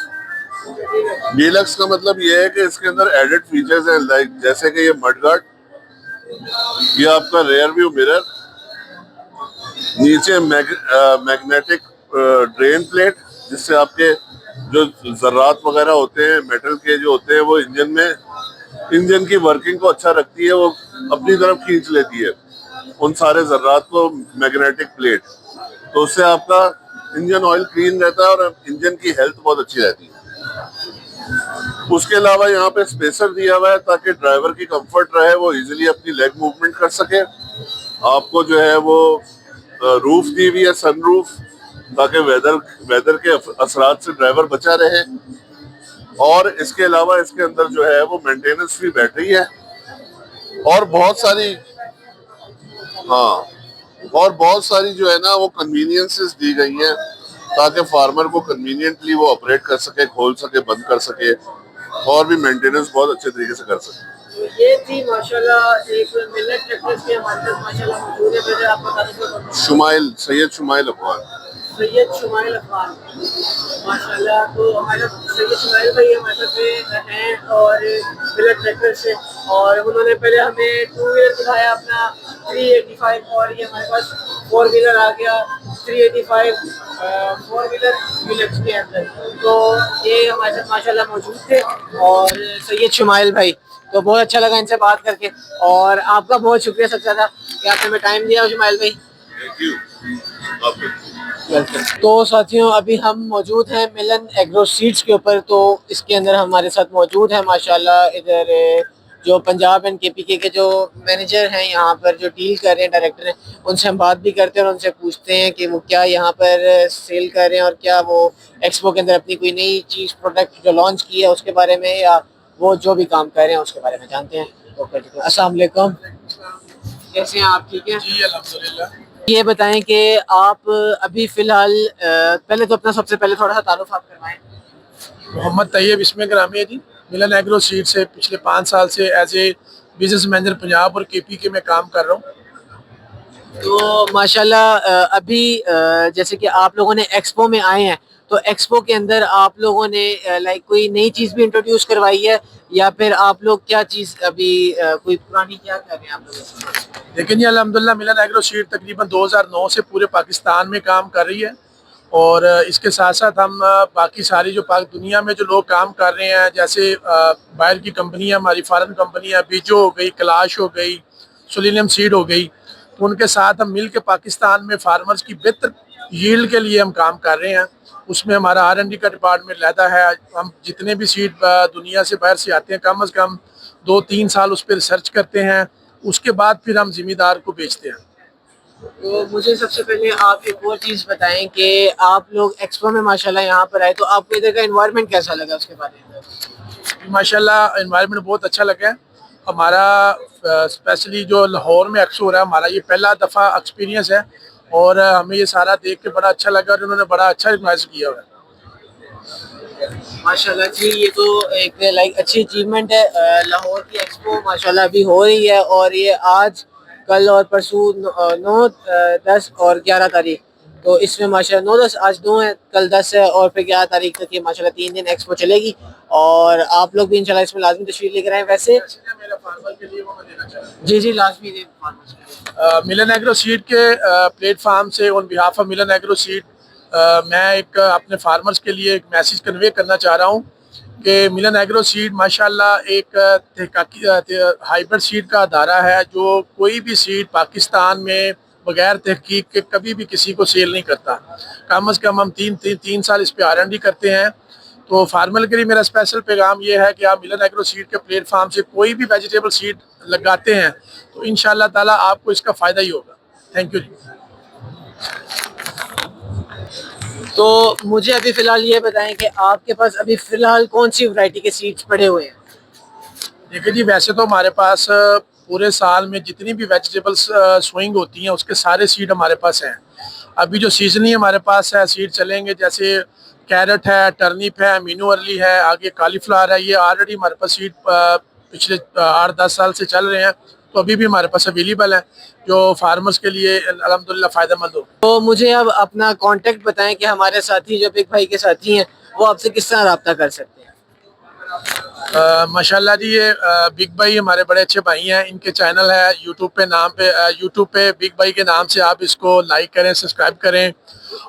[SPEAKER 9] Deluxe का मतलब ये है कि इसके अंदर एडेड फीचर्स हैं, लाइक जैसे कि ये मडगार्ड, ये आपका रेयर व्यू मिरर, नीचे मैग्नेटिक ड्रेन प्लेट जिससे आपके जो जर्रात वगैरह होते हैं मेटल के जो होते हैं वो इंजन की वर्किंग को अच्छा रखती है, वो अपनी तरफ खींच लेती है उन सारे जर्रात को मैग्नेटिक प्लेट, तो उससे आपका इंजन ऑयल क्लीन रहता है और इंजन की हेल्थ बहुत अच्छी रहती है। उसके अलावा यहाँ पे स्पेसर दिया हुआ है ताकि ड्राइवर की कंफर्ट रहे, वो इजीली अपनी लेग मूवमेंट कर सके। आपको जो है वो रूफ दी हुई है, सनरूफ, ताकि वेदर के असरात से ड्राइवर बचा रहे। और इसके अलावा इसके अंदर जो है वो मेंटेनेंस फ्री बैटरी है और बहुत सारी जो है ना वो कन्वीनियंसेस दी गई हैं ताकि फार्मर को कन्वीनियंटली वो ऑपरेट कर सके, खोल सके, बंद कर सके और भी मेंटेनेंस बहुत अच्छे तरीके से कर सके।
[SPEAKER 1] तो ये थी माशाल्लाह एक मिल्लत ट्रैक्टर्स के हमारे पास माशाल्लाह मौजूद है। पहले आप बता दीजिए।
[SPEAKER 9] सैयद शुमाइल अफगान
[SPEAKER 1] माशाल्लाह। तो हमारे सैयद शुमाइल भाई हमारे साथ हैं और मिल्लत ट्रैक्टर से, और उन्होंने पहले हमें टू व्हीलर दिखाया अपना 385 और ये हमारे पास फोर व्हीलर आ गया 385 फोर व्हीलर मिल्लत के अंदर। तो ये हमारे साथ माशाल्लाह मौजूद थे और सैयद शुमाइल भाई, तो बहुत अच्छा लगा इनसे बात करके और आपका बहुत शुक्रिया सबसे ज़्यादा कि आपने हमें टाइम दिया शुमाइल भाई।
[SPEAKER 9] Thank you.
[SPEAKER 1] तो साथियों अभी हम मौजूद हैं मिलन एग्रो सीड्स के ऊपर। तो इसके अंदर हमारे साथ मौजूद है माशाल्लाह इधर जो पंजाब एंड केपीके के जो मैनेजर हैं यहाँ पर जो डील कर रहे हैं, डायरेक्टर हैं, उनसे हम बात भी करते हैं और उनसे पूछते हैं कि वो क्या यहाँ पर सेल कर रहे हैं और क्या वो एक्सपो के अंदर अपनी कोई नई चीज़ प्रोडक्ट जो लॉन्च की है उसके बारे में या वो जो भी काम कर रहे हैं उसके बारे में जानते हैं। तो अस्सलाम वालेकुम, कैसे हैं आप? ठीक है
[SPEAKER 10] जी अल्हम्दुलिल्लाह।
[SPEAKER 1] ये बताएं कि आप अभी फ़िलहाल पहले तो अपना सबसे पहले थोड़ा सा तारुफ आप करवाएं।
[SPEAKER 10] मोहम्मद तैयब इसमें ग्रामी है जी। मिलन एग्रो सीड से पिछले 5 साल से as a business manager Punjab और केपी में काम कर रहा हूँ।
[SPEAKER 1] तो माशाल्लाह अभी जैसे कि आप लोगों ने एक्सपो में आए हैं, तो एक्सपो के अंदर आप लोगों ने लाइक कोई नई चीज़ भी इंट्रोड्यूस करवाई है या फिर आप लोग क्या चीज़ अभी कोई पुरानी क्या कर रहे हैं आप लोग?
[SPEAKER 10] लेकिन ये अल्हम्दुलिल्लाह मिलन एग्रो सीड तकरीबन 2009 से पूरे पाकिस्तान में काम कर रही है और इसके साथ साथ हम बाकी सारी जो दुनिया में जो लोग काम कर रहे हैं, जैसे बाहर की कंपनी है, हमारी फॉरेन कंपनी है, बीजो हो गई, क्लाश हो गई, सोलिनियम सीड हो गई, तो उनके साथ हम मिल के पाकिस्तान में फार्मर्स की बेहतर यील्ड के लिए हम काम कर रहे हैं। उसमें हमारा R&D का डिपार्टमेंट रहता है। हम जितने भी सीड दुनिया से बाहर से आते हैं कम अज़ कम 2-3 साल उस पर रिसर्च करते हैं, उसके बाद फिर हम ज़िम्मेदार को बेचते हैं।
[SPEAKER 1] तो मुझे सबसे पहले आप एक और चीज़ बताएं कि आप लोग एक्सपो में माशाल्लाह यहाँ पर आए, तो आपको इधर का एनवायरनमेंट कैसा लगा उसके बारे में?
[SPEAKER 10] माशाल्लाह एनवायरनमेंट बहुत अच्छा लगा है। हमारा स्पेशली जो लाहौर में एक्सपो हो रहा है, हमारा ये पहला दफ़ा एक्सपीरियंस है और हमें ये सारा देख के बड़ा अच्छा लगा और उन्होंने बड़ा अच्छा रिकॉग्नाइज किया हुआ है।
[SPEAKER 1] माशाल्लाह जी, ये तो एक लाइक अच्छी अचीवमेंट है। लाहौर की एक्सपो माशाल्लाह अभी हो रही है और ये आज कल और परसों 9, 10 और 11 तारीख, तो इसमें माशाल्लाह 9, 10 आज 9 है, कल 10 है और फिर 11 तारीख तक ये माशाल्लाह 3 दिन एक्सपो चलेगी और आप लोग भी इंशाल्लाह इसमें लाजमी तशरीफ लेकर आए। वैसे जी जी लाजमी
[SPEAKER 10] मिलन एग्रो सीड के प्लेटफार्म से on behalf of Milan agro seed मैं एक अपने फार्मर्स के लिए एक मैसेज कन्वे करना चाह रहा हूँ कि मिलन एग्रो सीड माशाल्लाह एक हाइब्रिड सीड का अदारा है जो कोई भी सीड पाकिस्तान में बगैर तहकीक के कभी भी किसी को सेल नहीं करता। कम अज़ कम हम 3 साल इस पर R&D करते हैं। तो फार्मर के लिए मेरा स्पेशल पैगाम ये है कि आप मिलन एग्रो सीड के प्लेटफार्म से कोई भी वेजिटेबल सीड लगाते हैं तो इंशाल्लाह ताला आपको इसका फ़ायदा ही होगा। Thank you.
[SPEAKER 1] तो मुझे अभी फ़िलहाल ये बताएं कि आपके पास अभी फ़िलहाल कौन सी वैरायटी के सीड्स पड़े हुए हैं?
[SPEAKER 10] देखिए जी, वैसे तो हमारे पास पूरे साल में जितनी भी वेजिटेबल्स सोइंग होती हैं उसके सारे सीड हमारे पास हैं। अभी जो सीजनली हमारे पास है सीड चलेंगे, जैसे कैरेट है, टर्निप है, मीनू अर्ली है, आगे कालीफ्लावर है, ये ऑलरेडी हमारे पास सीड पिछले 8-10 साल से चल रहे हैं, तो अभी भी हमारे पास अवेलेबल है जो फार्मर्स के लिए अल्हम्दुलिल्लाह फ़ायदेमंद हो।
[SPEAKER 1] तो मुझे अब अपना कांटेक्ट बताएं कि हमारे साथी जो बिग भाई के साथी हैं वो आपसे किस तरह रब्ता कर सकते हैं?
[SPEAKER 10] माशाल्लाह जी, ये बिग भाई हमारे बड़े अच्छे भाई हैं। इनके चैनल है यूट्यूब पे बिग भाई के नाम से आप इसको लाइक करें, सब्सक्राइब करें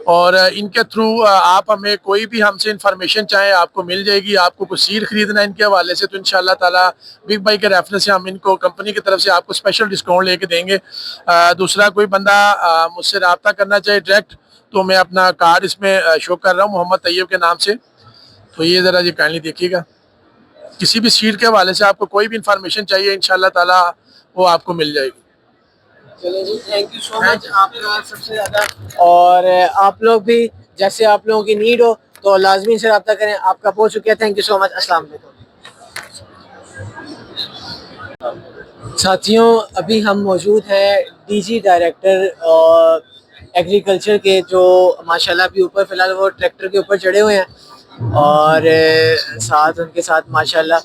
[SPEAKER 10] और इनके थ्रू आप हमें कोई भी हमसे इंफॉर्मेशन चाहें आपको मिल जाएगी। आपको कुछ सीड खरीदना है इनके हवाले से तो इंशाल्लाह ताला बिग भाई के रेफरेंस से हम इनको कंपनी की तरफ से आपको स्पेशल डिस्काउंट लेके देंगे। दूसरा कोई बंदा मुझसे रब्ता करना चाहे डायरेक्ट, तो मैं अपना कार्ड इसमें शो कर रहा हूँ मोहम्मद तैयब के नाम से, तो ये ज़रा ये काइंडली देखिएगा। किसी भी सीड के हवाले से आपको कोई भी इंफॉर्मेशन चाहिए इंशाल्लाह ताला वो आपको मिल जाएगी।
[SPEAKER 1] चलो जी, थैंक यू सो मच आपका सबसे ज़्यादा। और आप लोग भी जैसे आप लोगों की नीड हो तो लाजमी से रब्ता करें। आपका बहुत शुक्रिया, थैंक यू सो मच। अस्सलाम वालेकुम। साथियों, अभी हम मौजूद हैं DG डायरेक्टर और एग्रीकल्चर के, जो माशाल्लाह अभी ऊपर फ़िलहाल वो ट्रैक्टर के ऊपर चढ़े हुए हैं और साथ उनके साथ माशाल्लाह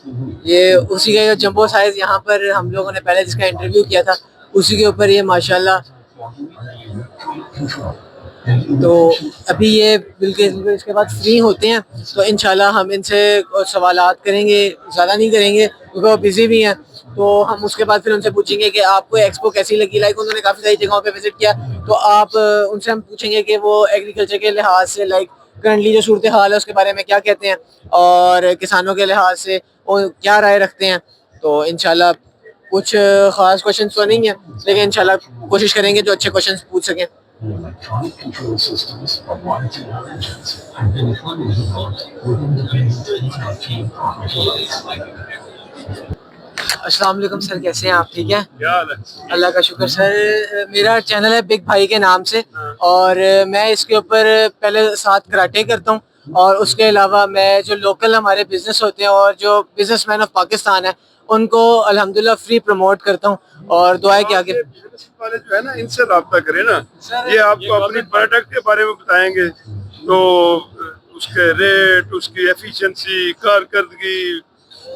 [SPEAKER 1] ये उसी का जंबो साइज़ यहाँ पर हम लोगों ने पहले जिसका इंटरव्यू किया था उसी के ऊपर ये माशाल्लाह। तो अभी ये बिल्कुल इसके बाद फ्री होते हैं तो इंशाल्लाह हम इनसे सवालात करेंगे, ज़्यादा नहीं करेंगे क्योंकि वो बिज़ी भी हैं। तो हम उसके बाद फिर उनसे पूछेंगे कि आपको एक्सपो कैसी लगी। लाइक उन्होंने काफ़ी सारी जगहों पे विज़िट किया, तो आप उनसे हम पूछेंगे कि वो एग्रीकल्चर के लिहाज से लाइक करंटली जो सूरत हाल है उसके बारे में क्या कहते हैं और किसानों के लिहाज से वो क्या राय रखते हैं। तो इंशाल्लाह कुछ ख़ास क्वेश्चन तो नहीं है लेकिन इंशाल्लाह कोशिश करेंगे जो अच्छे क्वेश्चन पूछ सकें।
[SPEAKER 11] and electronic control systems for warranty and engines have been fully developed with independent intellectual property rights.
[SPEAKER 1] अस्सलाम वालेकुम सर, कैसे हैं आप? ठीक हैं, अल्लाह का शुक्र। सर मेरा चैनल है बिग भाई के नाम से, और मैं इसके ऊपर पहले 7 कराटे करता हूँ, और उसके अलावा मैं जो लोकल हमारे बिजनेस होते हैं और जो बिजनेसमैन ऑफ पाकिस्तान है उनको अल्हम्दुलिल्लाह फ्री प्रमोट करता हूँ, और दुआएं कि आगे
[SPEAKER 12] वाले जो है ना इनसे रब्ता करें ना, ये आपको अपनी प्रोडक्ट के बारे में बताएंगे तो उसके रेट, उसकी एफिशिएंसी, कारकर्दगी,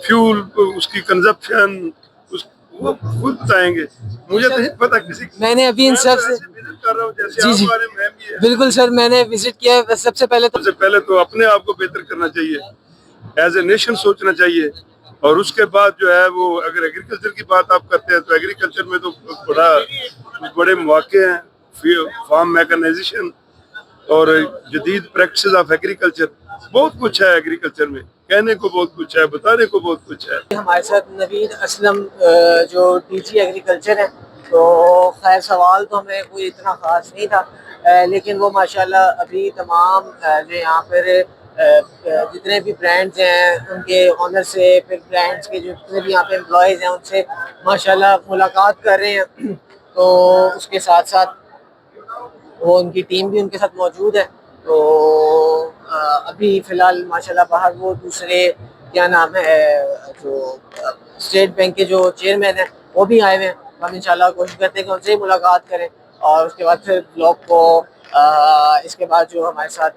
[SPEAKER 12] फ्यूल, उसकी कंजप्शन, वो खुद बताएंगे। मुझे तो नहीं पता किसी,
[SPEAKER 1] मैंने अभी इन सब से
[SPEAKER 12] कर रहा हूँ जैसे
[SPEAKER 1] जी जी बिल्कुल सर, मैंने विजिट किया है। सबसे पहले
[SPEAKER 12] तो अपने आप को बेहतर करना चाहिए, एज ए नेशन सोचना चाहिए, और उसके बाद जो है वो अगर एग्रीकल्चर की बात आप करते हैं तो एग्रीकल्चर में तो बड़े मौके हैं, फार्म मैकेनाइजेशन और जदीद प्रैक्टिस ऑफ एग्रीकल्चर, बहुत कुछ है एग्रीकल्चर में, कहने को बहुत कुछ है, बताने को बहुत कुछ है।
[SPEAKER 1] हमारे साथ नवीद असलम जो डीजी एग्रीकल्चर है, तो खैर सवाल तो हमें कोई इतना ख़ास नहीं था, लेकिन वो माशाल्लाह अभी तमाम जो यहाँ पर जितने भी ब्रांड्स हैं उनके ऑनर से, फिर ब्रांड्स के जो जितने भी यहाँ पे एम्प्लॉयज़ हैं उनसे माशाल्लाह मुलाकात कर रहे हैं। तो उसके साथ साथ वो उनकी टीम भी उनके साथ मौजूद है। तो अभी फ़िलहाल माशाल्लाह बाहर वो दूसरे क्या नाम है जो स्टेट बैंक के जो चेयरमैन हैं वो भी आए हुए हैं। हम इंशाल्लाह कोशिश करते हैं कि उनसे ही मुलाकात करें, और उसके बाद फिर ब्लॉग को इसके बाद जो हमारे साथ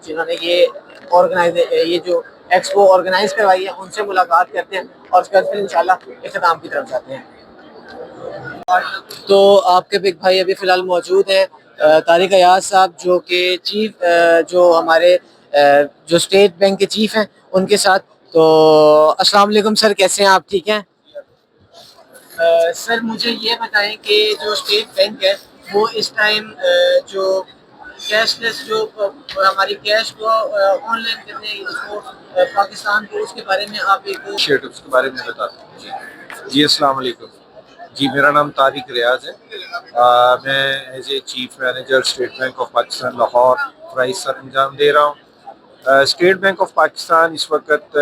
[SPEAKER 1] जिन्होंने ये जो एक्सपो ऑर्गेनाइज करवाई है उनसे मुलाकात करते हैं, और उसके बाद फिर इंशाल्लाह इख्तिताम की तरफ जाते हैं। तो आपके बिग भाई अभी फ़िलहाल मौजूद हैं, तारिक अयाज साहब जो कि चीफ जो हमारे जो स्टेट बैंक के चीफ हैं उनके साथ। तो अस्सलाम वालेकुम सर, कैसे हैं आप? ठीक हैं सर, मुझे ये बताएं कि जो स्टेट बैंक है वो इस टाइम जो कैशलेस जो हमारी कैश को ऑनलाइन करने इसको पाकिस्तान को, उसके बारे में आप एक
[SPEAKER 13] इनिशिएटिव्स के बारे में बताते हैं। जी अस्सलाम वालेकुम जी, मेरा नाम तारिक रियाज है। मैं as a chief manager State Bank of Pakistan Lahore प्राइस सर अंजाम दे रहा हूँ। स्टेट बैंक ऑफ पाकिस्तान इस वक्त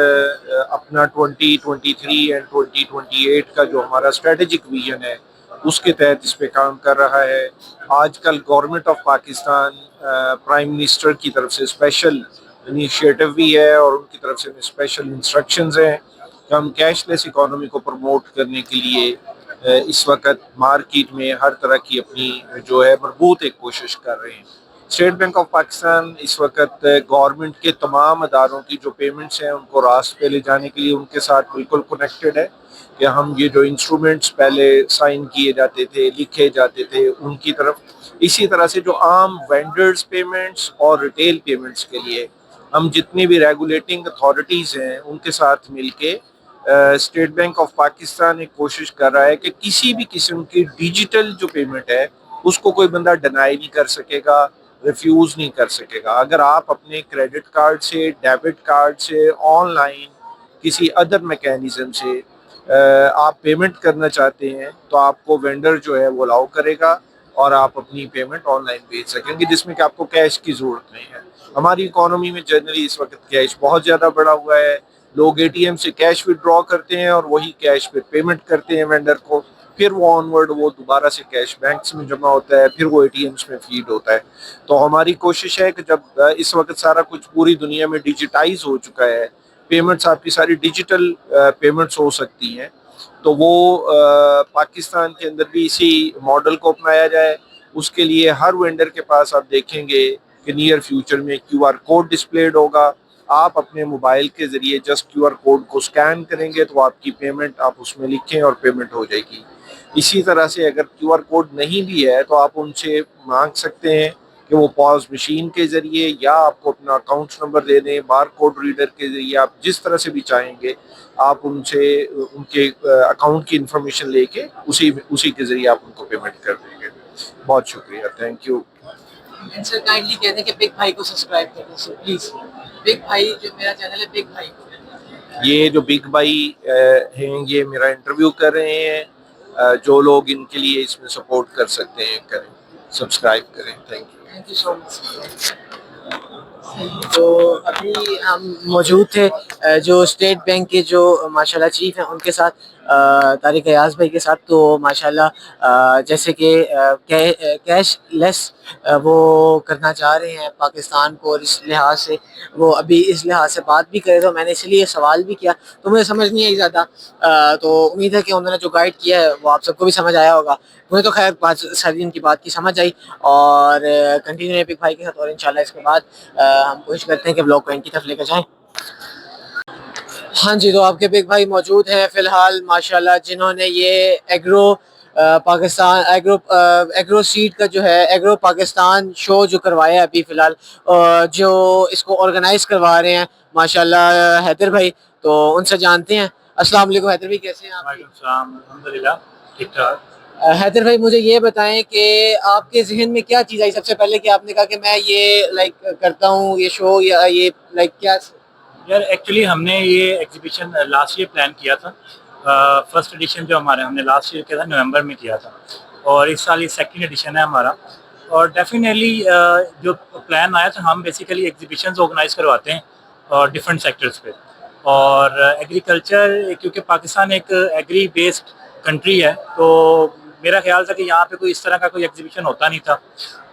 [SPEAKER 13] अपना 2023 एंड 2028 का जो हमारा स्ट्रेटेजिक विजन है उसके तहत इस पे काम कर रहा है। आजकल government of Pakistan prime minister की तरफ से स्पेशल इनिशिएटिव भी है और उनकी तरफ से स्पेशल इंस्ट्रक्शंस हैं कि हम कैशलेस इकोनॉमी को प्रमोट करने के लिए इस वक्त मार्केट में हर तरह की अपनी जो है मजबूत एक कोशिश कर रहे हैं। स्टेट बैंक ऑफ पाकिस्तान इस वक्त गवर्नमेंट के तमाम अदारों की जो पेमेंट्स हैं उनको रास्त पे ले जाने के लिए उनके साथ बिल्कुल कनेक्टेड है कि हम ये जो इंस्ट्रूमेंट्स पहले साइन किए जाते थे, लिखे जाते थे, उनकी तरफ, इसी तरह से जो आम वेंडर्स पेमेंट्स और रिटेल पेमेंट्स के लिए हम जितनी भी रेगुलेटिंग अथॉरिटीज़ हैं उनके साथ मिलके स्टेट बैंक ऑफ पाकिस्तान एक कोशिश कर रहा है कि किसी भी किस्म की डिजिटल जो पेमेंट है उसको कोई बंदा डिनाई नहीं कर सकेगा, रिफ्यूज़ नहीं कर सकेगा। अगर आप अपने क्रेडिट कार्ड से, डेबिट कार्ड से, ऑनलाइन किसी अदर मैकेनिज़्म से आप पेमेंट करना चाहते हैं तो आपको वेंडर जो है वो अलाउ करेगा और आप अपनी पेमेंट ऑनलाइन भेज सकेंगे, जिसमें कि आपको कैश की ज़रूरत नहीं है। हमारी इकोनॉमी में जनरली इस वक्त कैश बहुत ज़्यादा बढ़ा हुआ है। लोग एटीएम से कैश विड्रॉ करते हैं और वही कैश पे पेमेंट करते हैं वेंडर को, फिर वो ऑनवर्ड वो दोबारा से कैश बैंक्स में जमा होता है, फिर वो एटीएम्स में फीड होता है। तो हमारी कोशिश है कि जब इस वक्त सारा कुछ पूरी दुनिया में डिजिटाइज हो चुका है, पेमेंट्स आपकी सारी डिजिटल पेमेंट्स हो सकती हैं, तो वो पाकिस्तान के अंदर भी इसी मॉडल को अपनाया जाए। उसके लिए हर वेंडर के पास आप देखेंगे कि नियर फ्यूचर में QR कोड डिस्प्लेड होगा। आप अपने मोबाइल के ज़रिए जस्ट QR कोड को स्कैन करेंगे तो आपकी पेमेंट आप उसमें लिखें और पेमेंट हो जाएगी। इसी तरह से अगर QR कोड नहीं भी है तो आप उनसे मांग सकते हैं कि वो पॉज मशीन के ज़रिए या आपको अपना अकाउंट नंबर दे दें, बार कोड रीडर के ज़रिए, आप जिस तरह से भी चाहेंगे आप उनसे उनके अकाउंट की इंफॉर्मेशन लेके उसी के ज़रिए आप उनको पेमेंट कर देंगे। बहुत शुक्रिया, थैंक यू।
[SPEAKER 1] सर काइंडली कह दें कि बिग भाई को सब्सक्राइब कर दें सर प्लीज़। बिग भाई जो मेरा चैनल है बिग भाई,
[SPEAKER 13] ये जो बिग भाई हैं ये मेरा इंटरव्यू कर रहे हैं। जो लोग इनके लिए इसमें सपोर्ट कर सकते हैं करें। सब्सक्राइब करें। Thank you
[SPEAKER 1] so much. तो अभी हम मौजूद थे जो स्टेट बैंक के जो माशाल्लाह चीफ हैं उनके साथ, तारिक अयाज भाई के साथ। तो माशाल्लाह जैसे कि कैश लेस वो करना चाह रहे हैं पाकिस्तान को, और इस लिहाज से वो अभी इस लिहाज से बात भी करे, तो मैंने इसलिए सवाल भी किया, तो मुझे समझ नहीं आई ज़्यादा। तो उम्मीद है कि उन्होंने जो गाइड किया है वो आप सबको भी समझ आया होगा। मुझे तो खैर बात सारी उनकी बात की समझ आई, और कंटिन्यू एपिक भाई के साथ, और इंशाल्लाह इसके बाद हम कोशिश करते हैं कि ब्लॉग को एंड की तरफ लेकर जाएं। हाँ जी, तो आपके बिग भाई मौजूद हैं फ़िलहाल माशाल्लाह, जिन्होंने ये एग्रो पाकिस्तान एग्रो सीड का जो है एग्रो पाकिस्तान शो जो करवाया है अभी फ़िलहाल, जो इसको ऑर्गेनाइज़ करवा रहे हैं माशाल्लाह हैदर भाई। तो उनसे जानते हैं। अस्सलाम वालेकुम हैदर भाई, कैसे हैं आप?
[SPEAKER 14] अल्हम्दुलिल्लाह ठीक ठाक।
[SPEAKER 1] हैदर भाई मुझे ये बताएं कि आपके जहन में क्या चीज़ आई सबसे पहले कि आपने कहा कि मैं ये लाइक करता हूँ ये शो, या ये लाइक क्या?
[SPEAKER 14] यार एक्चुअली हमने ये एग्जीबिशन लास्ट ईयर प्लान किया था। फर्स्ट एडिशन जो हमने लास्ट ईयर किया था नवंबर में किया था, और इस साल ये सेकंड एडिशन है हमारा। और डेफिनेटली जो प्लान आया था, हम बेसिकली एग्जीबिशंस ऑर्गेनाइज करवाते हैं और डिफरेंट सेक्टर्स पे। और एग्रीकल्चर, क्योंकि पाकिस्तान एक एग्री बेस्ड कंट्री है, तो मेरा ख्याल था कि यहाँ पे कोई इस तरह का कोई एग्जीबिशन होता नहीं था,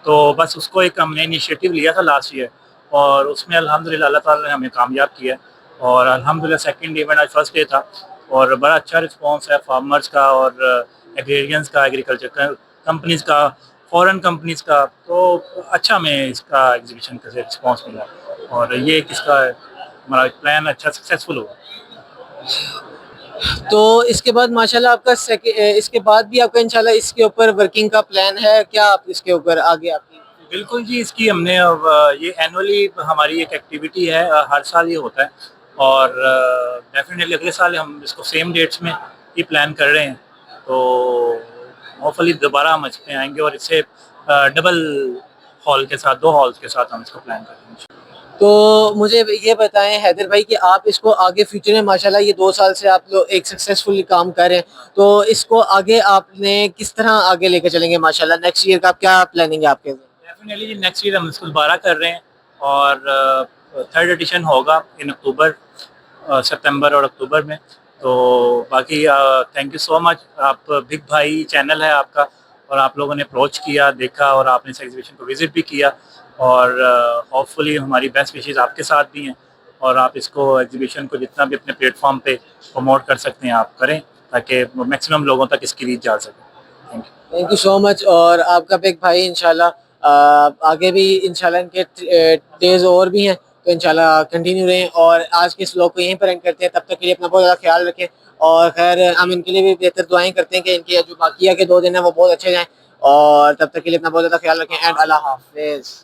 [SPEAKER 14] तो बस उसको एक हमने इनिशिएटिव लिया था लास्ट ईयर, और उसमें अल्हम्दुलिल्लाह अल्लाह ताला ने हमें कामयाब किया। और अल्हम्दुलिल्लाह सेकंड इवेंट आज फर्स्ट डे था, और बड़ा अच्छा रिस्पांस है फार्मर्स का और एग्रेरियंस का, एग्रीकल्चर कंपनीज़ का, फॉरेन कंपनीज़ का। तो अच्छा हमें इसका एग्जीबिशन का रिस्पांस मिला, और ये किसका हमारा प्लान अच्छा सक्सेसफुल हुआ।
[SPEAKER 1] तो इसके बाद माशाल्लाह आपका इसके बाद भी आपका इंशाल्लाह इसके ऊपर वर्किंग का प्लान है क्या? आप इसके ऊपर आगे आपकी?
[SPEAKER 14] बिल्कुल जी, इसकी हमने ये एनुअली हमारी एक एक्टिविटी है, हर साल ये होता है, और डेफिनेटली अगले साल हम इसको सेम डेट्स में ही प्लान कर रहे हैं। तो होपफुली दोबारा हम इस पे आएंगे, और इससे डबल हॉल के साथ, 2 हॉल्स के साथ हम इसको प्लान करेंगे।
[SPEAKER 1] तो मुझे ये बताएं हैदर भाई कि आप इसको आगे फ्यूचर में माशाल्लाह ये 2 साल से आप लोग एक सक्सेसफुली काम कर रहे हैं, तो इसको आगे आपने किस तरह आगे लेकर चलेंगे माशाल्लाह? नेक्स्ट ईयर का क्या प्लानिंग है आपके?
[SPEAKER 14] डेफिनेटली नेक्स्ट ईयर हम इसको दोबारा कर रहे हैं, और थर्ड एडिशन होगा इन अक्टूबर, सितंबर और अक्टूबर में। तो बाकी थैंक यू सो मच। आप बिग भाई चैनल है आपका, और आप लोगों ने अप्रोच किया, देखा, और आपने इस एग्जीबिशन को विज़िट भी किया, और होपफुली हमारी बेस्ट विशेज़ आपके साथ भी हैं, और आप इसको एग्जीबिशन को जितना भी अपने प्लेटफॉर्म पे प्रमोट कर सकते हैं आप करें, ताकि मैक्सिमम लोगों तक इसकी रीच जा सके।
[SPEAKER 1] Thank you so much. और आपका बिग भाई इंशाल्लाह आगे भी इंशाल्लाह इनके डेज और भी हैं, तो इंशाल्लाह कंटिन्यू रहें। और आज के इस व्लॉग को यहीं पर एंड करते हैं, तब तक के लिए अपना बहुत ज़्यादा ख्याल रखें, और खैर हम इनके लिए भी बेहतर दुआएं करते हैं कि इनके जो बाकिया के 2 दिन हैं वो बहुत अच्छे जाएँ, और तब तक के लिए अपना बहुत ज़्यादा ख्याल रखें, एंड अल्लाह हाफिज़।